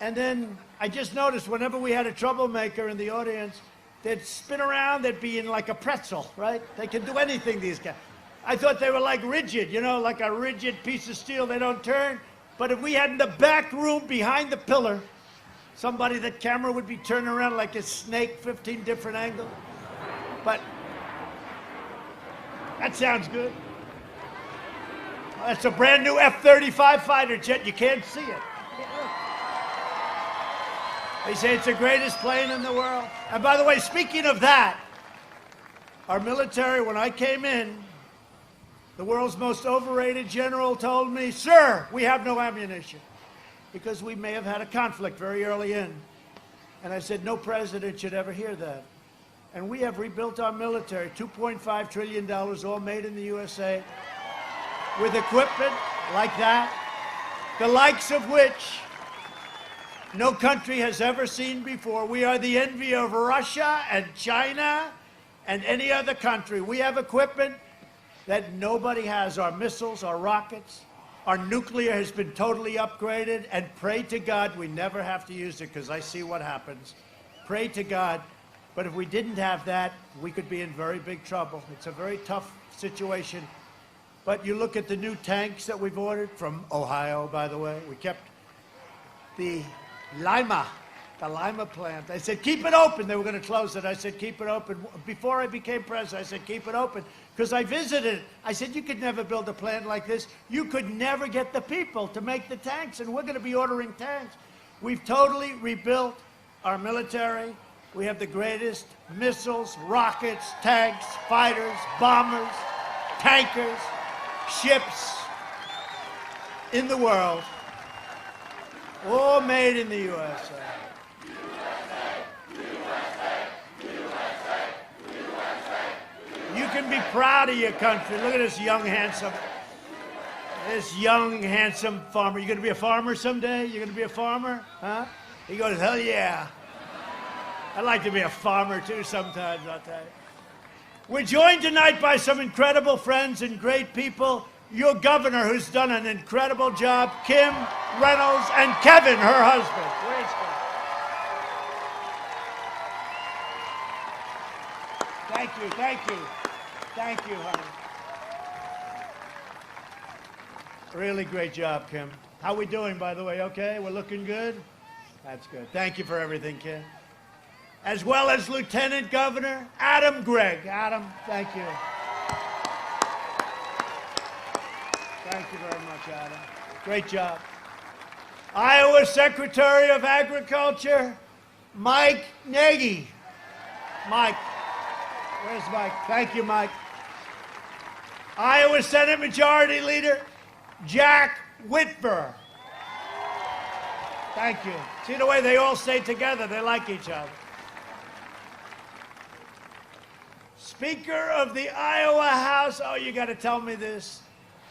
And then I just noticed whenever we had a troublemaker in the audience, they'd spin around, they'd be in like a pretzel, right? They can do anything, these guys. I thought they were like rigid, you know, like a rigid piece of steel. They don't turn. But if we had in the back room behind the pillar, somebody, that camera would be turning around like a snake, 15 different angles. But that sounds good. That's a brand new F-35 fighter jet. You can't see it. They say it's the greatest plane in the world. And by the way, speaking of that, our military, when I came in, the world's most overrated general told me, sir, we have no ammunition, because we may have had a conflict very early in. And I said, no president should ever hear that. And we have rebuilt our military, $2.5 trillion, all made in the USA, with equipment like that, the likes of which no country has ever seen before. We are the envy of Russia and China and any other country. We have equipment that nobody has. Our missiles, our rockets, our nuclear has been totally upgraded, and pray to God we never have to use it, because I see what happens. Pray to God. But if we didn't have that, we could be in very big trouble. It's a very tough situation. But you look at the new tanks that we've ordered from Ohio, by the way. We kept the Lima plant. I said, keep it open. They were going to close it. I said, keep it open. Before I became president, I said, keep it open. Because I visited it. I said, you could never build a plant like this. You could never get the people to make the tanks, and we're going to be ordering tanks. We've totally rebuilt our military. We have the greatest missiles, rockets, tanks, fighters, bombers, tankers, ships in the world, all made in the USA. can be proud of your country. Look at this young, handsome farmer. You gonna be a farmer someday? You gonna be a farmer? Huh? He goes, hell yeah. I'd like to be a farmer too sometimes, I'll tell you. We're joined tonight by some incredible friends and great people. Your governor, who's done an incredible job, Kim Reynolds, and Kevin, her husband. Where's Kevin? Thank you, honey. Really great job, Kim. How we doing, by the way? Okay, we're looking good? That's good. Thank you for everything, Kim. As well as Lieutenant Governor Adam Gregg. Adam, thank you. Thank you very much, Adam. Great job. Iowa Secretary of Agriculture, Mike Nagy. Mike. Where's Mike? Thank you, Mike. Iowa Senate Majority Leader, Jack Whitver. Thank you. See the way they all stay together? They like each other. Speaker of the Iowa House. Oh, you got to tell me this.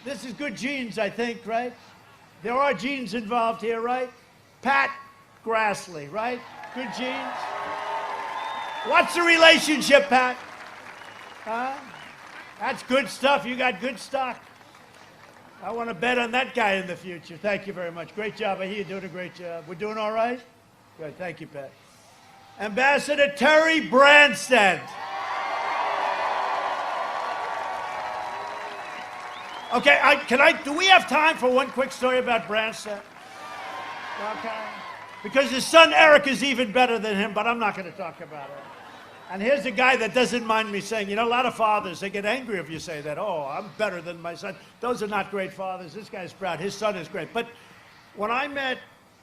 This is good genes, I think, right? There are genes involved here, right? Pat Grassley, right? Good genes. What's the relationship, Pat? Huh? That's good stuff. You got good stock. I want to bet on that guy in the future. Thank you very much. Great job. I hear you're doing a great job. We're doing all right? Good. Thank you, Pat. Ambassador Terry Branstad. Okay, do we have time for one quick story about Branstad? Okay. Because his son Eric is even better than him, but I'm not going to talk about it. And here's a guy that doesn't mind me saying, you know, a lot of fathers, they get angry if you say that. Oh, I'm better than my son. Those are not great fathers. This guy's proud. His son is great. But when I met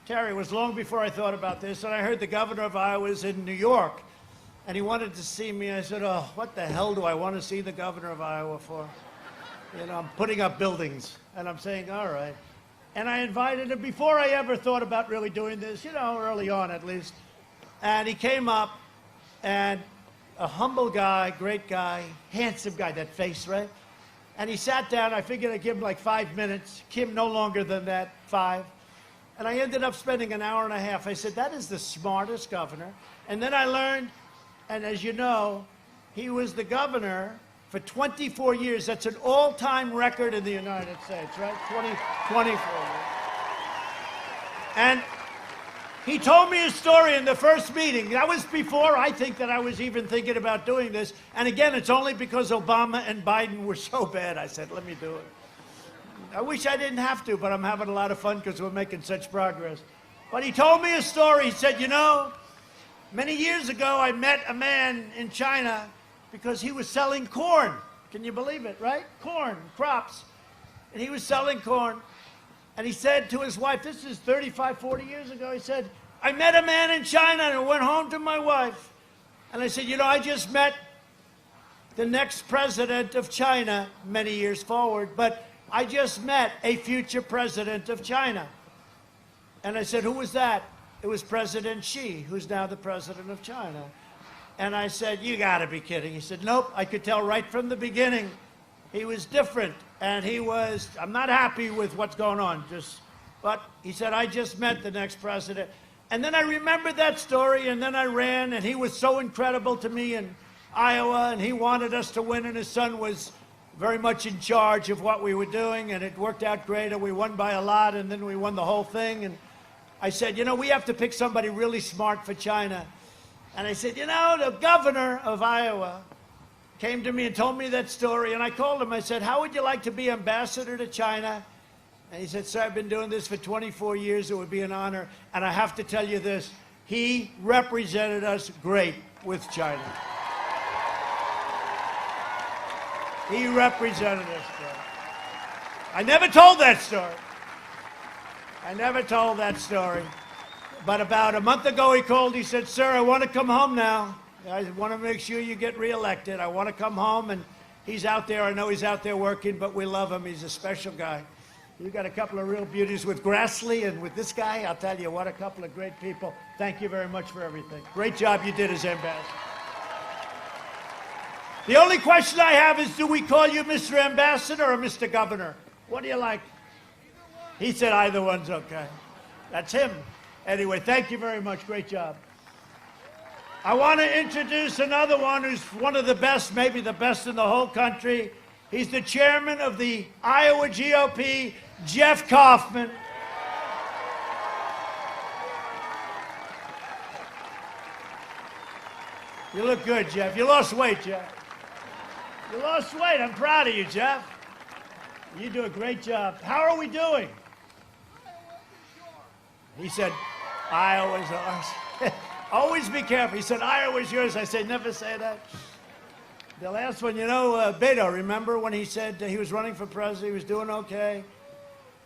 Terry, it was long before I thought about this, and I heard the governor of Iowa was in New York, and he wanted to see me. I said, oh, what the hell do I want to see the governor of Iowa for? You know, I'm putting up buildings, and I'm saying, all right. And I invited him before I ever thought about really doing this, you know, early on at least. And he came up, and a humble guy, great guy, handsome guy, that face, right? And he sat down. I figured I'd give him like 5 minutes. Kim, no longer than that, 5. And I ended up spending an hour and a half. I said, that is the smartest governor. And then I learned, and as you know, he was the governor for 24 years. That's an all-time record in the United States, right? 24 years. And he told me a story in the first meeting. That was before I think that I was even thinking about doing this. And again, it's only because Obama and Biden were so bad. I said, let me do it. I wish I didn't have to, but I'm having a lot of fun because we're making such progress. But he told me a story. He said, you know, many years ago, I met a man in China because he was selling corn. Can you believe it, right? Corn, crops. And he was selling corn. And he said to his wife, this is 35, 40 years ago, he said, I met a man in China and I went home to my wife. And I said, you know, I just met the next president of China many years forward, but I just met a future president of China. And I said, who was that? It was President Xi, who's now the president of China. And I said, you gotta be kidding. He said, nope, I could tell right from the beginning. He was different, and he was, I'm not happy with what's going on, but he said, I just met the next president. And then I remembered that story, and then I ran, and he was so incredible to me in Iowa, and he wanted us to win, and his son was very much in charge of what we were doing, and it worked out great, and we won by a lot, and then we won the whole thing. And I said, you know, we have to pick somebody really smart for China. And I said, you know, the governor of Iowa came to me and told me that story, and I called him. I said, how would you like to be ambassador to China? And he said, sir, I've been doing this for 24 years. It would be an honor. And I have to tell you this, he represented us great with China. He represented us great. I never told that story. I never told that story. But about a month ago, he called. He said, sir, I want to come home now. I want to make sure you get reelected. I want to come home. And he's out there. I know he's out there working, but we love him. He's a special guy. You got a couple of real beauties with Grassley and with this guy. I'll tell you, what a couple of great people. Thank you very much for everything. Great job you did as ambassador. The only question I have is, do we call you Mr. Ambassador or Mr. Governor? What do you like? He said either one's okay. That's him. Anyway, thank you very much. Great job. I want to introduce another one who's one of the best, maybe the best in the whole country. He's the chairman of the Iowa GOP, Jeff Kaufman. You look good, Jeff. You lost weight, Jeff. You lost weight. I'm proud of you, Jeff. You do a great job. How are we doing? He said, Iowa's ours. Always be careful. He said, Iowa's yours. I said, never say that. The last one, you know, Beto, remember when he said he was running for president, he was doing okay,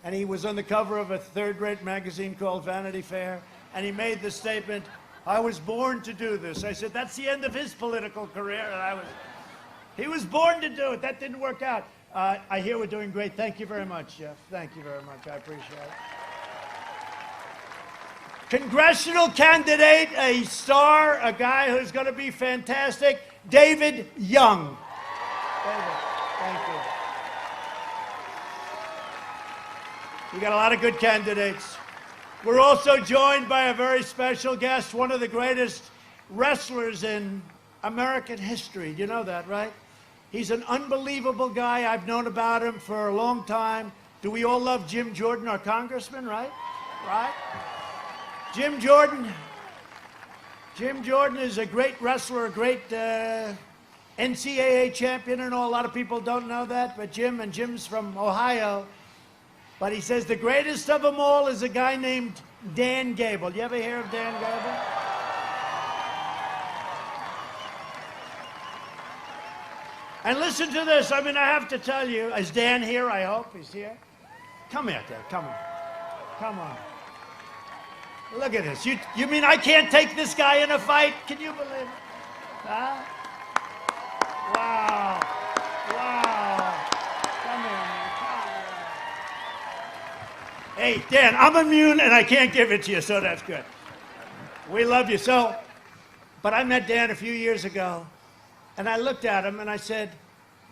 and he was on the cover of a third-rate magazine called Vanity Fair, and he made the statement, I was born to do this. I said, that's the end of his political career, and he was born to do it. That didn't work out. I hear we're doing great. Thank you very much, Jeff. Thank you very much. I appreciate it. Congressional candidate, a star, a guy who's going to be fantastic, David Young. David, thank you. We got a lot of good candidates. We're also joined by a very special guest, one of the greatest wrestlers in American history. You know that, right? He's an unbelievable guy. I've known about him for a long time. Do we all love Jim Jordan, our congressman, right? Right? Jim Jordan is a great wrestler, a great NCAA champion and all. A lot of people don't know that, but Jim's from Ohio. But he says the greatest of them all is a guy named Dan Gable. You ever hear of Dan Gable? And listen to this. I mean, I have to tell you, is Dan here? I hope he's here. Come here, Dan. Come on. Come on. Look at this. You mean I can't take this guy in a fight? Can you believe it? Huh? Wow. Wow. Come here, man. Come here. Hey, Dan, I'm immune and I can't give it to you, so that's good. We love you. But I met Dan a few years ago, and I looked at him and I said,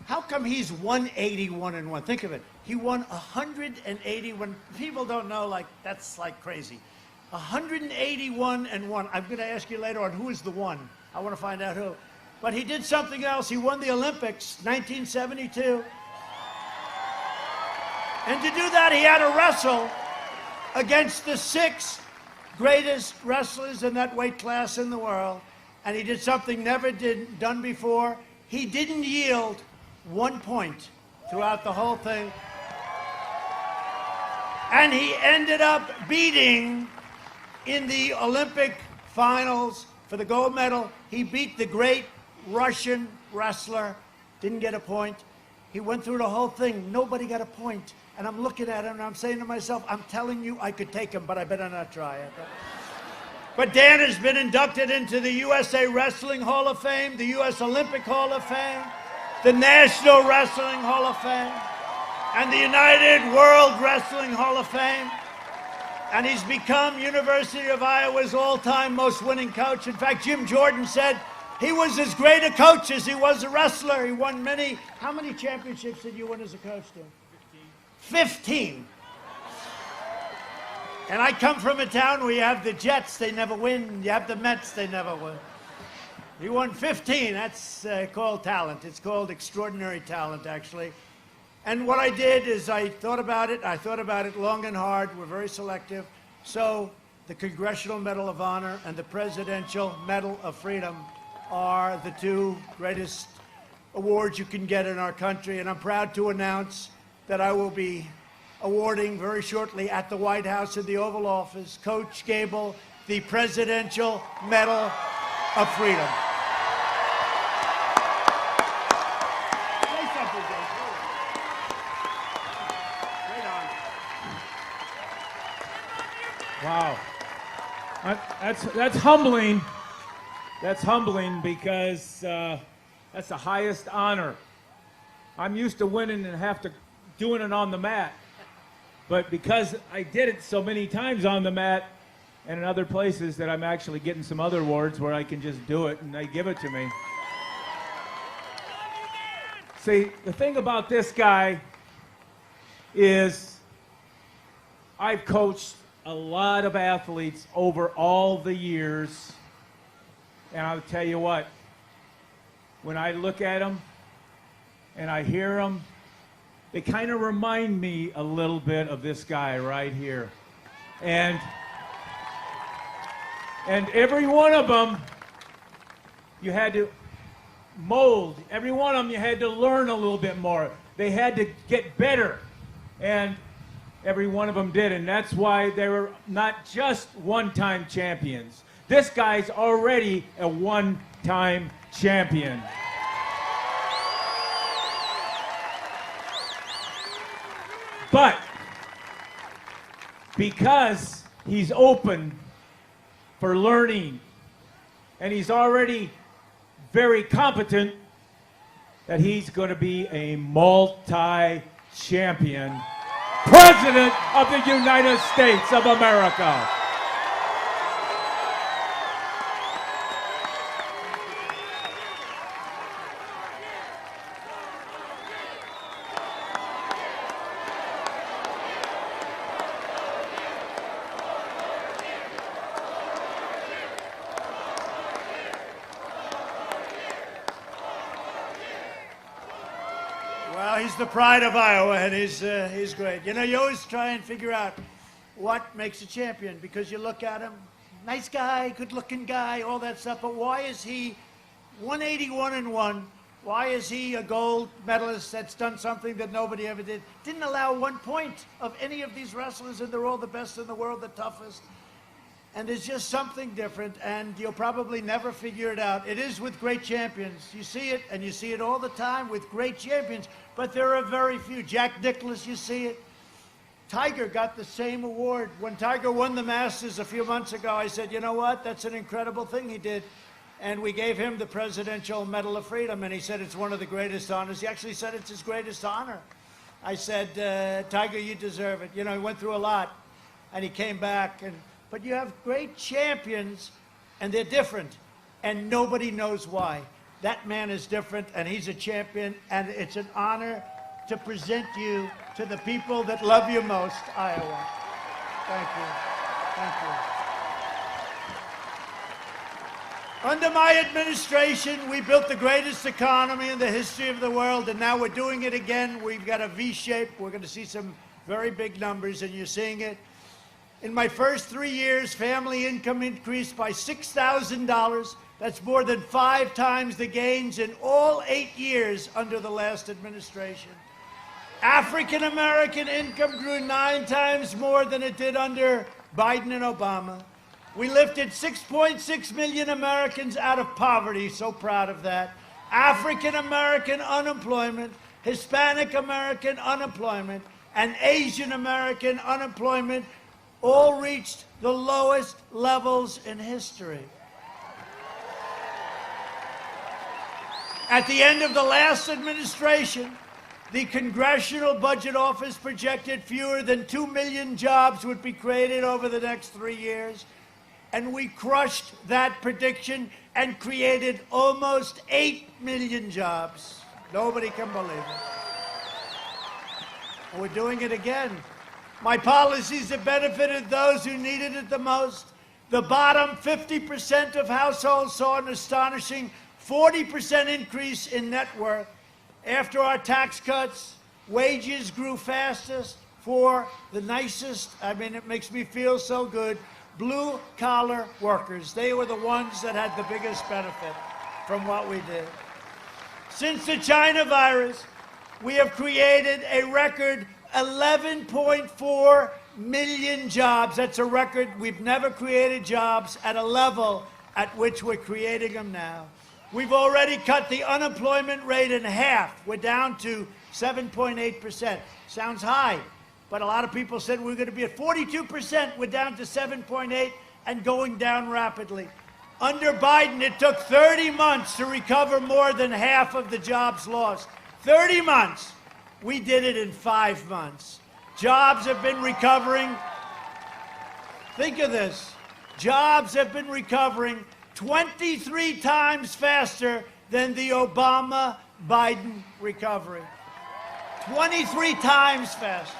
how come he's 181-1? Think of it. He won 181. People don't know, like, that's like crazy. 181-1. I'm going to ask you later on who is the one. I want to find out who. But he did something else. He won the Olympics, 1972. And to do that, he had to wrestle against the 6 greatest wrestlers in that weight class in the world. And he did something never done before. He didn't yield 1 point throughout the whole thing. And he ended up beating, in the Olympic finals for the gold medal, he beat the great Russian wrestler, didn't get a point. He went through the whole thing, nobody got a point. And I'm looking at him and I'm saying to myself, I'm telling you I could take him, but I better not try it. But Dan has been inducted into the USA Wrestling Hall of Fame, the US Olympic Hall of Fame, the National Wrestling Hall of Fame, and the United World Wrestling Hall of Fame. And he's become University of Iowa's all-time most winning coach. In fact, Jim Jordan said he was as great a coach as he was a wrestler. He won many. How many championships did you win as a coach, Dan? 15. And I come from a town where you have the Jets, they never win. You have the Mets, they never win. He won 15. That's called talent. It's called extraordinary talent, actually. And what I did is I thought about it. I thought about it long and hard. We're very selective. So the Congressional Medal of Honor and the Presidential Medal of Freedom are the 2 greatest awards you can get in our country. And I'm proud to announce that I will be awarding very shortly at the White House in the Oval Office, Coach Gable, the Presidential Medal of Freedom. Wow. That's humbling. That's humbling because that's the highest honor. I'm used to winning and doing it on the mat. But because I did it so many times on the mat and in other places, that I'm actually getting some other awards where I can just do it and they give it to me. See, the thing about this guy is I've coached a lot of athletes over all the years, and I'll tell you what, when I look at them and I hear them, they kind of remind me a little bit of this guy right here. And every one of them, you had to mold. Every one of them, you had to learn a little bit more. They had to get better. And every one of them did. And that's why they were not just one-time champions. This guy's already a one-time champion. But because he's open for learning and he's already very competent, that he's going to be a multi-champion President of the United States of America. Well, he's the pride of Iowa, and he's great. You know, you always try and figure out what makes a champion, because you look at him, nice guy, good-looking guy, all that stuff, but why is he 181-1? Why is he a gold medalist that's done something that nobody ever did? Didn't allow 1 point of any of these wrestlers, and they're all the best in the world, the toughest. And there's just something different, and you'll probably never figure it out. It is with great champions. You see it, and you see it all the time with great champions, but there are very few. Jack Nicklaus, you see it. Tiger got the same award. When Tiger won the Masters a few months ago, I said, you know what? That's an incredible thing he did. And we gave him the Presidential Medal of Freedom, and he said it's one of the greatest honors. He actually said it's his greatest honor. I said, Tiger, you deserve it. You know, he went through a lot, and he came back, but you have great champions, and they're different, and nobody knows why. That man is different, and he's a champion, and it's an honor to present you to the people that love you most, Iowa. Thank you. Thank you. Under my administration, we built the greatest economy in the history of the world, and now we're doing it again. We've got a V shape. We're going to see some very big numbers, and you're seeing it. In my first 3 years, family income increased by $6,000. That's more than 5 times the gains in all 8 years under the last administration. African American income grew 9 times more than it did under Biden and Obama. We lifted 6.6 million Americans out of poverty. So proud of that. African American unemployment, Hispanic American unemployment, and Asian American unemployment all reached the lowest levels in history. At the end of the last administration, the Congressional Budget Office projected fewer than 2 million jobs would be created over the next 3 years. And we crushed that prediction and created almost 8 million jobs. Nobody can believe it. And we're doing it again. My policies have benefited those who needed it the most. The bottom 50% of households saw an astonishing 40% increase in net worth. After our tax cuts, wages grew fastest for the nicest, I mean, it makes me feel so good, blue-collar workers. They were the ones that had the biggest benefit from what we did. Since the China virus, we have created a record 11.4 million jobs. That's a record. We've never created jobs at a level at which we're creating them now. We've already cut the unemployment rate in half. We're down to 7.8%. Sounds high, but a lot of people said we're going to be at 42%. We're down to 7.8 and going down rapidly. Under Biden, it took 30 months to recover more than half of the jobs lost. 30 months. We did it in 5 months. Jobs have been recovering. Think of this. Jobs have been recovering 23 times faster than the Obama Biden recovery. 23 times faster.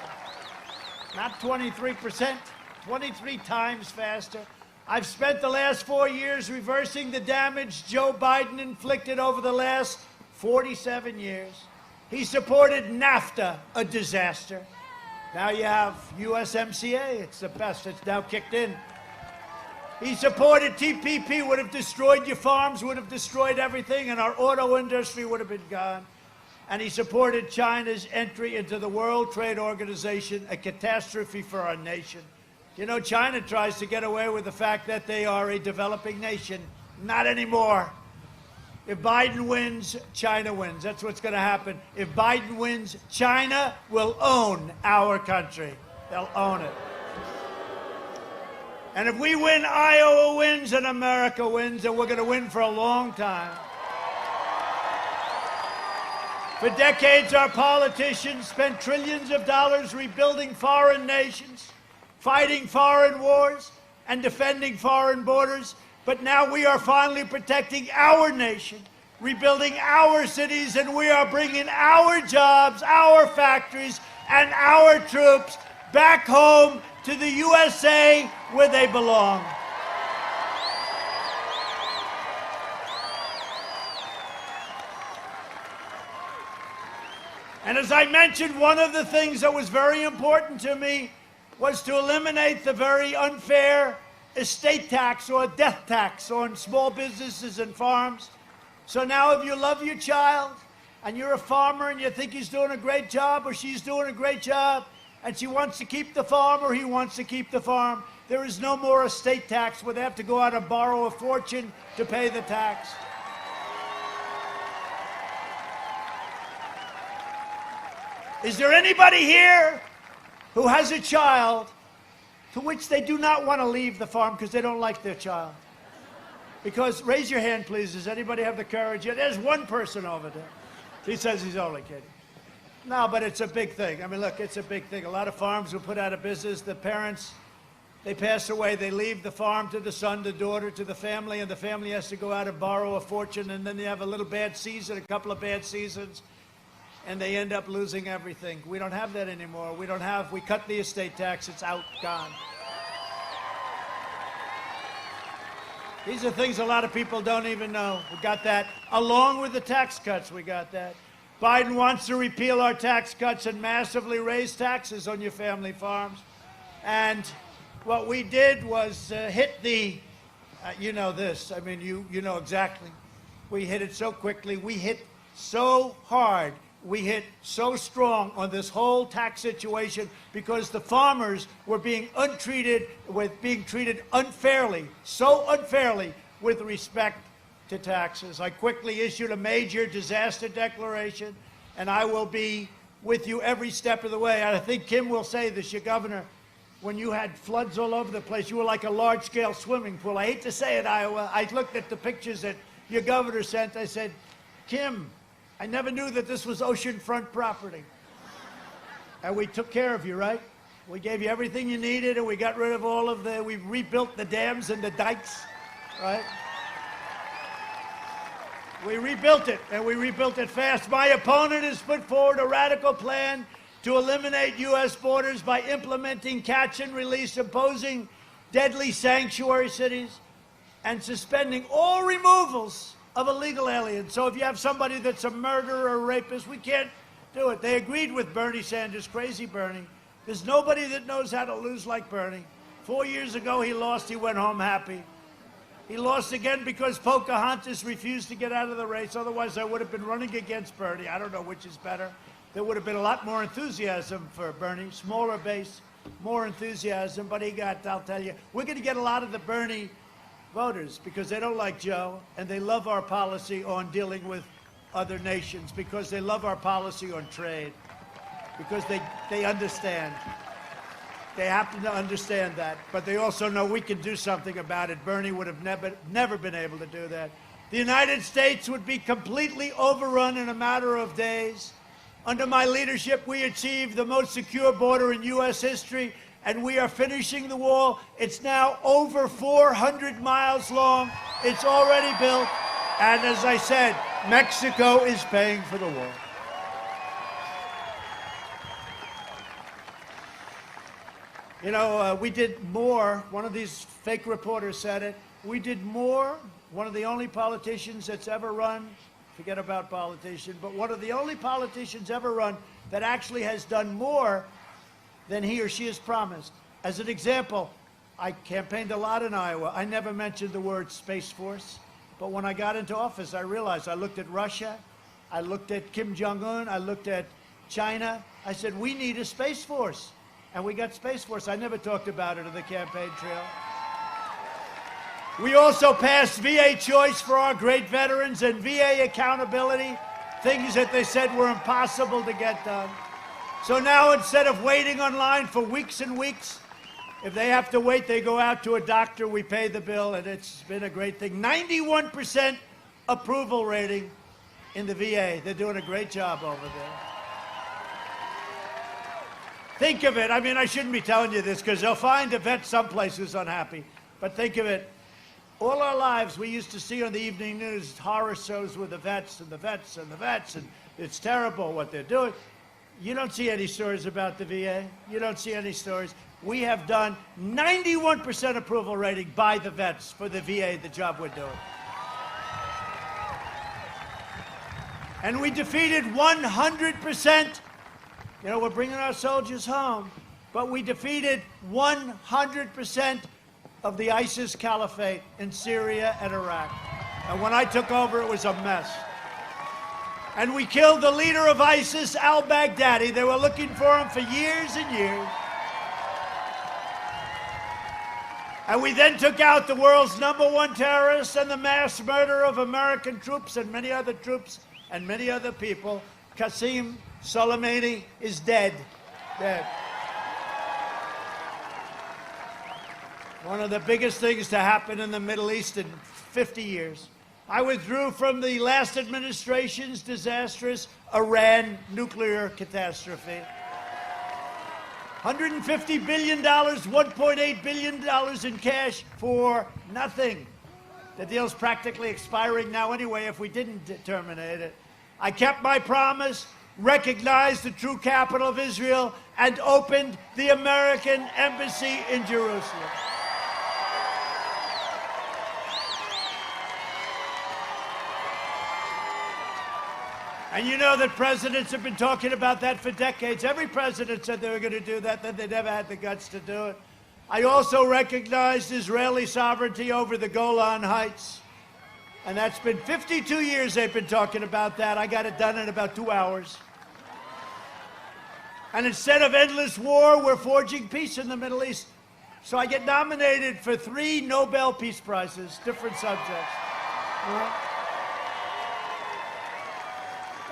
Not 23%, 23 times faster. I've spent the last 4 years reversing the damage Joe Biden inflicted over the last 47 years. He supported NAFTA, a disaster. Now you have USMCA, it's the best, it's now kicked in. He supported TPP, would have destroyed your farms, would have destroyed everything, and our auto industry would have been gone. And he supported China's entry into the World Trade Organization, a catastrophe for our nation. You know, China tries to get away with the fact that they are a developing nation. Not anymore. If Biden wins, China wins. That's what's going to happen. If Biden wins, China will own our country. They'll own it. And if we win, Iowa wins, and America wins, and we're going to win for a long time. For decades, our politicians spent trillions of dollars rebuilding foreign nations, fighting foreign wars, and defending foreign borders. But now we are finally protecting our nation, rebuilding our cities, and we are bringing our jobs, our factories, and our troops back home to the USA where they belong. And as I mentioned, one of the things that was very important to me was to eliminate the very unfair estate tax or death tax on small businesses and farms. So now if you love your child and you're a farmer and you think he's doing a great job or she's doing a great job and she wants to keep the farm or he wants to keep the farm, there is no more estate tax where they have to go out and borrow a fortune to pay the tax. Is there anybody here who has a child to which they do not want to leave the farm because they don't like their child? Because, raise your hand, please. Does anybody have the courage? Yeah, there's one person over there. He says he's only kidding. No, but it's a big thing. I mean, look, it's a big thing. A lot of farms were put out of business. The parents, they pass away. They leave the farm to the son, the daughter, to the family, and the family has to go out and borrow a fortune, and then they have a little bad season, a couple of bad seasons, and they end up losing everything. We don't have that anymore. We cut the estate tax. It's out, gone. These are things a lot of people don't even know. We got that. Along with the tax cuts, we got that. Biden wants to repeal our tax cuts and massively raise taxes on your family farms. And what we did was hit the, you know this, I mean, you know exactly. We hit it so quickly. We hit so hard. We hit so strong on this whole tax situation because the farmers were being treated unfairly, so unfairly with respect to taxes. I quickly issued a major disaster declaration, and I will be with you every step of the way. And I think Kim will say this, your governor, when you had floods all over the place, you were like a large-scale swimming pool. I hate to say it, Iowa. I looked at the pictures that your governor sent. I said, Kim, I never knew that this was oceanfront property. And we took care of you, right? We gave you everything you needed, and we got rid of we rebuilt the dams and the dikes, right? We rebuilt it, and we rebuilt it fast. My opponent has put forward a radical plan to eliminate U.S. borders by implementing catch and release, imposing deadly sanctuary cities, and suspending all removals of illegal aliens. So if you have somebody that's a murderer or a rapist, we can't do it. They agreed with Bernie Sanders, crazy Bernie. There's nobody that knows how to lose like Bernie. 4 years ago, he lost. He went home happy. He lost again because Pocahontas refused to get out of the race. Otherwise, I would have been running against Bernie. I don't know which is better. There would have been a lot more enthusiasm for Bernie, smaller base, more enthusiasm. But he got, I'll tell you, we're going to get a lot of the Bernie voters because they don't like Joe, and they love our policy on dealing with other nations because they love our policy on trade, because they understand. They happen to understand that, but they also know we can do something about it. Bernie would have never been able to do that. The United States would be completely overrun in a matter of days. Under my leadership, we achieved the most secure border in U.S. history, and we are finishing the wall. It's now over 400 miles long. It's already built. And as I said, Mexico is paying for the war. You know, we did more. One of these fake reporters said it. We did more. One of the only politicians that's ever run, forget about politician, but one of the only politicians ever run that actually has done more than he or she has promised. As an example, I campaigned a lot in Iowa. I never mentioned the word Space Force. But when I got into office, I realized I looked at Russia, I looked at Kim Jong-un, I looked at China. I said, we need a Space Force. And we got Space Force. I never talked about it on the campaign trail. We also passed VA choice for our great veterans and VA accountability, things that they said were impossible to get done. So now instead of waiting online for weeks and weeks, if they have to wait, they go out to a doctor, we pay the bill, and it's been a great thing. 91% approval rating in the VA. They're doing a great job over there. Think of it. I mean, I shouldn't be telling you this because they'll find a vet someplace who's unhappy. But think of it. All our lives, we used to see on the evening news horror shows with the vets and the vets and the vets, and it's terrible what they're doing. You don't see any stories about the VA. You don't see any stories. We have done 91% approval rating by the vets for the VA, the job we're doing. And we defeated 100%. You know, we're bringing our soldiers home, but we defeated 100% of the ISIS caliphate in Syria and Iraq. And when I took over, it was a mess. And we killed the leader of ISIS, al-Baghdadi. They were looking for him for years and years. And we then took out the world's #1 terrorist and the mass murder of American troops and many other troops and many other people. Qasem Soleimani is dead. Dead. One of the biggest things to happen in the Middle East in 50 years. I withdrew from the last administration's disastrous Iran nuclear catastrophe. $150 billion, $1.8 billion in cash for nothing. The deal's practically expiring now anyway if we didn't terminate it. I kept my promise, recognized the true capital of Israel, and opened the American embassy in Jerusalem. And you know that presidents have been talking about that for decades. Every president said they were going to do that, then they never had the guts to do it. I also recognized Israeli sovereignty over the Golan Heights. And that's been 52 years they've been talking about that. I got it done in about 2 hours. And instead of endless war, we're forging peace in the Middle East. So I get nominated for 3 Nobel Peace Prizes, different subjects.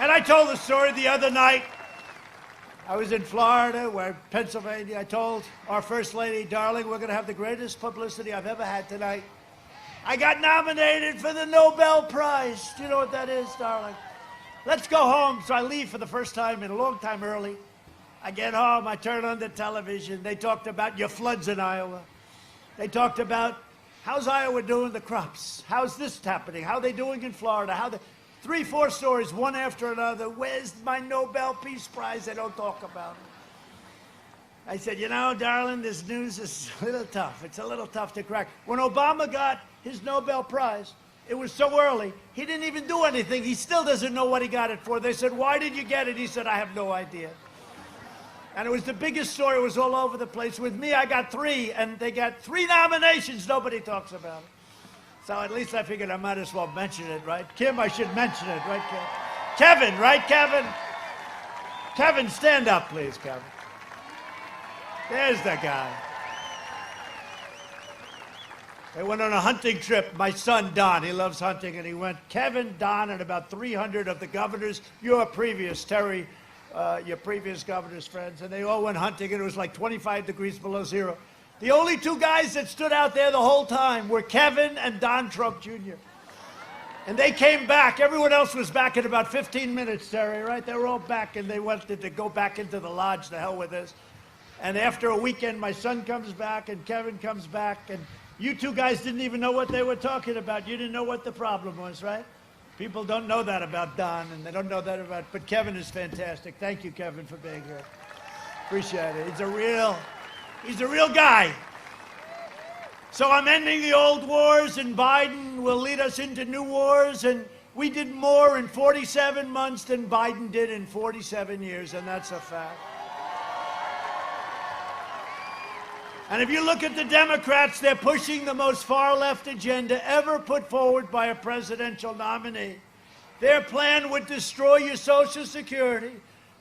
And I told the story the other night. I was in Florida, or Pennsylvania. I told our First Lady, darling, we're going to have the greatest publicity I've ever had tonight. I got nominated for the Nobel Prize. Do you know what that is, darling? Let's go home. So I leave for the first time in a long time early. I get home, I turn on the television. They talked about your floods in Iowa. They talked about how's Iowa doing the crops? How's this happening? How are they doing in Florida? 3, 4 stories, one after another. Where's my Nobel Peace Prize? They don't talk about it. I said, you know, darling, this news is a little tough. It's a little tough to crack. When Obama got his Nobel Prize, it was so early, he didn't even do anything. He still doesn't know what he got it for. They said, why did you get it? He said, I have no idea. And it was the biggest story. It was all over the place. With me, I got 3, and they got 3 nominations. Nobody talks about it. So at least I figured I might as well mention it, right? Kim, I should mention it, right, Kim? Kevin, right, Kevin? Kevin, stand up, please, Kevin. There's the guy. They went on a hunting trip. My son, Don, he loves hunting, and he went, Kevin, Don, and about 300 of the governors, your previous, Terry, your previous governor's friends, and they all went hunting, and it was like 25 degrees below zero. The only 2 guys that stood out there the whole time were Kevin and Don Trump Jr. And they came back. Everyone else was back in about 15 minutes, Terry, right? They were all back, and they wanted to go back into the lodge. The hell with this. And after a weekend, my son comes back, and Kevin comes back, and you 2 guys didn't even know what they were talking about. You didn't know what the problem was, right? People don't know that about Don, and they don't know that about, but Kevin is fantastic. Thank you, Kevin, for being here. Appreciate it. He's a real guy. So I'm ending the old wars, and Biden will lead us into new wars, and we did more in 47 months than Biden did in 47 years, and that's a fact. And if you look at the Democrats, they're pushing the most far-left agenda ever put forward by a presidential nominee. Their plan would destroy your Social Security,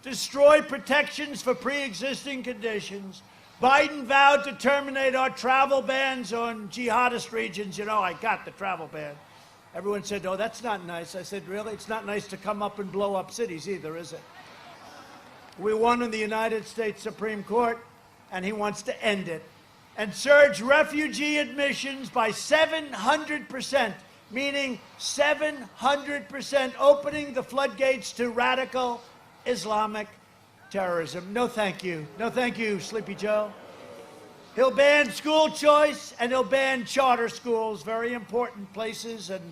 destroy protections for pre-existing conditions. Biden vowed to terminate our travel bans on jihadist regions. You know, I got the travel ban. Everyone said, oh, that's not nice. I said, really? It's not nice to come up and blow up cities either, is it? We won in the United States Supreme Court, and he wants to end it. And surge refugee admissions by 700%, meaning 700%, opening the floodgates to radical Islamic terrorism. No, thank you. No, thank you, Sleepy Joe. He'll ban school choice, and he'll ban charter schools, very important places, and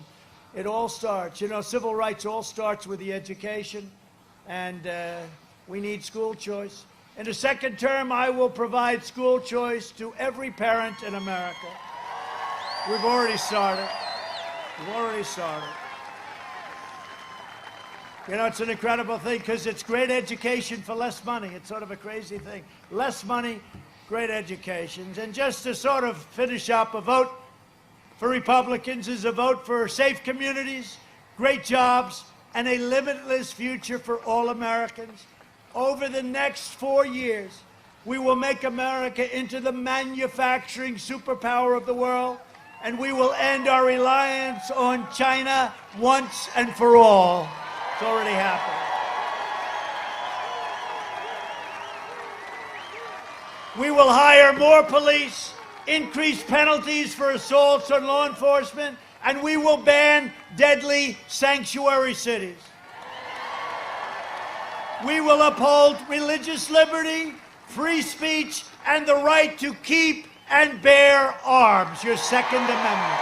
it all starts. You know, civil rights all starts with the education, and we need school choice. In the second term, I will provide school choice to every parent in America. We've already started. We've already started. You know, it's an incredible thing because it's great education for less money. It's sort of a crazy thing. Less money, great education. And just to sort of finish up, a vote for Republicans is a vote for safe communities, great jobs, and a limitless future for all Americans. Over the next 4 years, we will make America into the manufacturing superpower of the world, and we will end our reliance on China once and for all. It's already happened. We will hire more police, increase penalties for assaults on law enforcement, and we will ban deadly sanctuary cities. We will uphold religious liberty, free speech, and the right to keep and bear arms, your Second Amendment.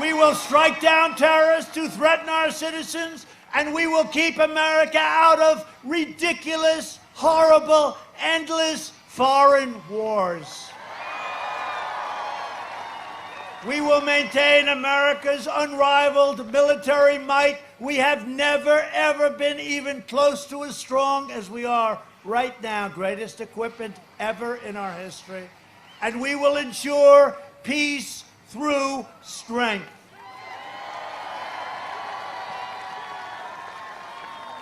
We will strike down terrorists who threaten our citizens, and we will keep America out of ridiculous, horrible, endless foreign wars. We will maintain America's unrivaled military might. We have never, ever been even close to as strong as we are right now. Greatest equipment ever in our history. And we will ensure peace through strength.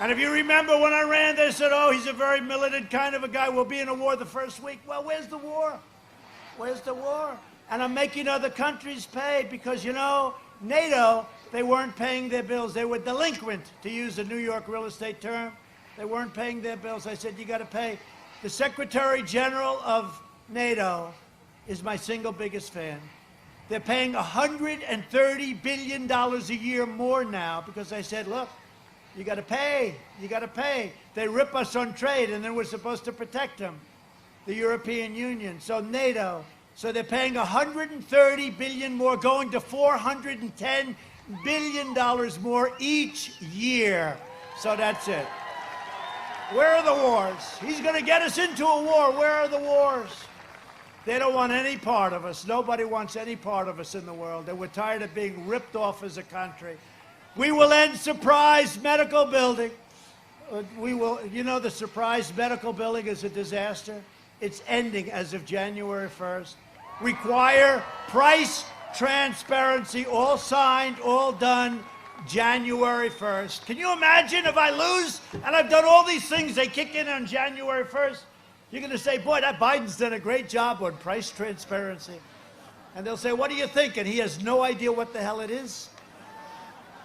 And if you remember when I ran, they said, oh, he's a very militant kind of a guy. We'll be in a war the first week. Well, where's the war? Where's the war? And I'm making other countries pay because, you know, NATO, they weren't paying their bills. They were delinquent, to use a New York real estate term. They weren't paying their bills. I said, you got to pay. The Secretary General of NATO is my single biggest fan. They're paying $130 billion a year more now because I said, look, you got to pay. You got to pay. They rip us on trade, and then we're supposed to protect them, the European Union. So NATO. So they're paying $130 billion more, going to $410 billion more each year. So that's it. Where are the wars? He's going to get us into a war. Where are the wars? They don't want any part of us. Nobody wants any part of us in the world. And we're tired of being ripped off as a country. We will end surprise medical building. We will, you know, the surprise medical building is a disaster. It's ending as of January 1st. Require price transparency, all signed, all done, January 1st. Can you imagine if I lose and I've done all these things, they kick in on January 1st? You're going to say, boy, that Biden's done a great job on price transparency. And they'll say, what do you think? And he has no idea what the hell it is.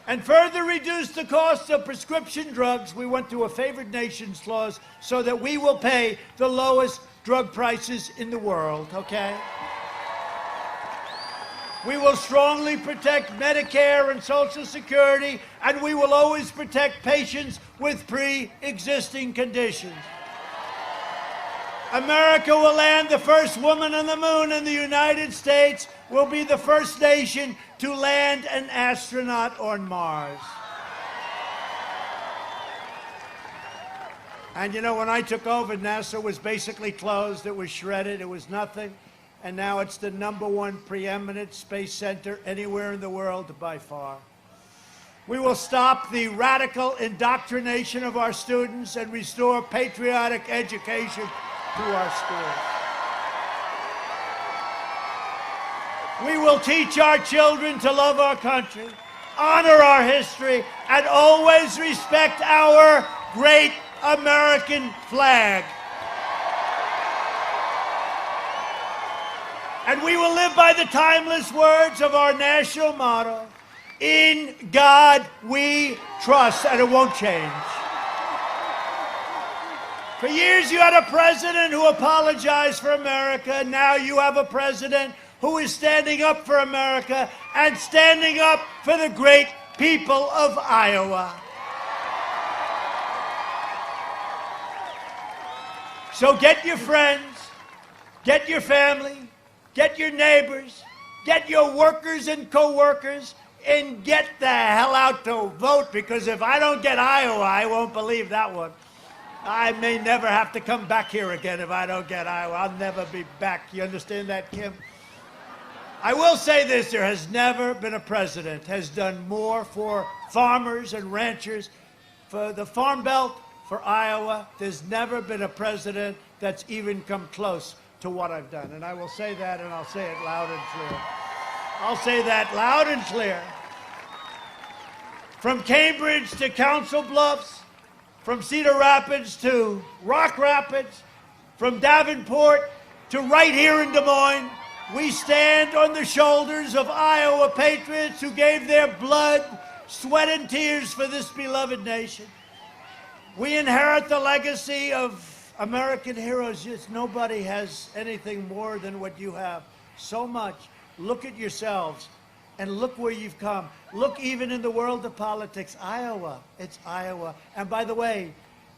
And further reduce the cost of prescription drugs. We went to a favored nations clause so that we will pay the lowest drug prices in the world, okay? We will strongly protect Medicare and Social Security, and we will always protect patients with pre-existing conditions. America will land the first woman on the moon, and the United States will be the first nation to land an astronaut on Mars. And you know, when I took over, NASA was basically closed. It was shredded. It was nothing. And now it's the #1 preeminent space center anywhere in the world by far. We will stop the radical indoctrination of our students and restore patriotic education to our schools. We will teach our children to love our country, honor our history, and always respect our great American flag. And we will live by the timeless words of our national motto, "In God we trust," and it won't change. For years you had a president who apologized for America. Now you have a president who is standing up for America and standing up for the great people of Iowa. So get your friends, get your family, get your neighbors, get your workers and co-workers, and get the hell out to vote, because if I don't get Iowa, I won't believe that one. I may never have to come back here again if I don't get Iowa. I'll never be back. You understand that, Kim? I will say this, there has never been a president has done more for farmers and ranchers, for the Farm Belt, for Iowa. There's never been a president that's even come close to what I've done. And I will say that, and I'll say it loud and clear. I'll say that loud and clear. From Cambridge to Council Bluffs, from Cedar Rapids to Rock Rapids, from Davenport to right here in Des Moines, we stand on the shoulders of Iowa patriots who gave their blood, sweat, and tears for this beloved nation. We inherit the legacy of American heroes. Just nobody has anything more than what you have. So much. Look at yourselves and look where you've come. Look even in the world of politics. Iowa. It's Iowa. And by the way,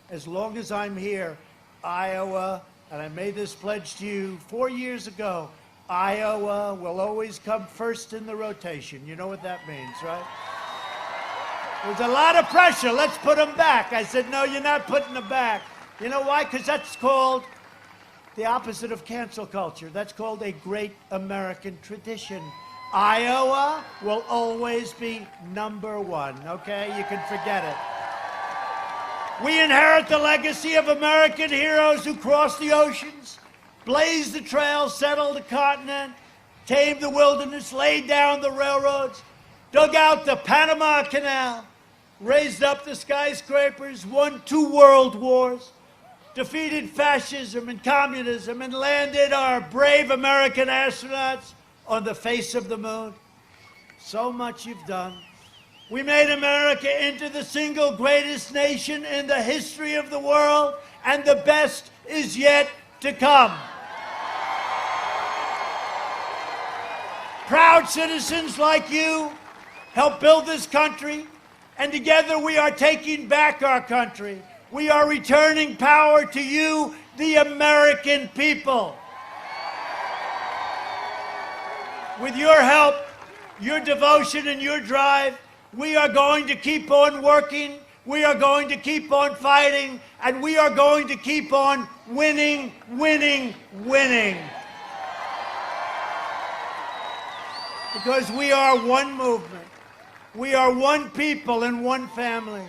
as long as I'm here, Iowa, and I made this pledge to you 4 years ago, Iowa will always come first in the rotation. You know what that means, right? There's a lot of pressure. Let's put them back. I said, no, you're not putting them back. You know why? Because that's called the opposite of cancel culture. That's called a great American tradition. Iowa will always be #1, okay? You can forget it. We inherit the legacy of American heroes who crossed the oceans, blazed the trails, settled the continent, tamed the wilderness, laid down the railroads, dug out the Panama Canal, raised up the skyscrapers, won 2 world wars, defeated fascism and communism, and landed our brave American astronauts on the face of the moon. So much you've done. We made America into the single greatest nation in the history of the world, and the best is yet to come. Proud citizens like you helped build this country, and together we are taking back our country. We are returning power to you, the American people. With your help, your devotion, and your drive, we are going to keep on working, we are going to keep on fighting, and we are going to keep on winning, winning, winning. Because we are one movement. We are one people and one family.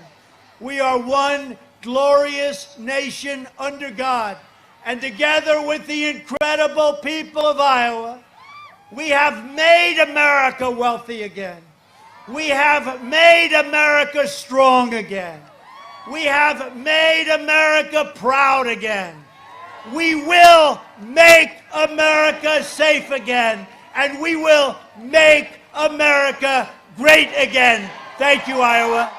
We are one glorious nation under God. And together with the incredible people of Iowa, we have made America wealthy again. We have made America strong again. We have made America proud again. We will make America safe again. And we will make America great again. Thank you, Iowa.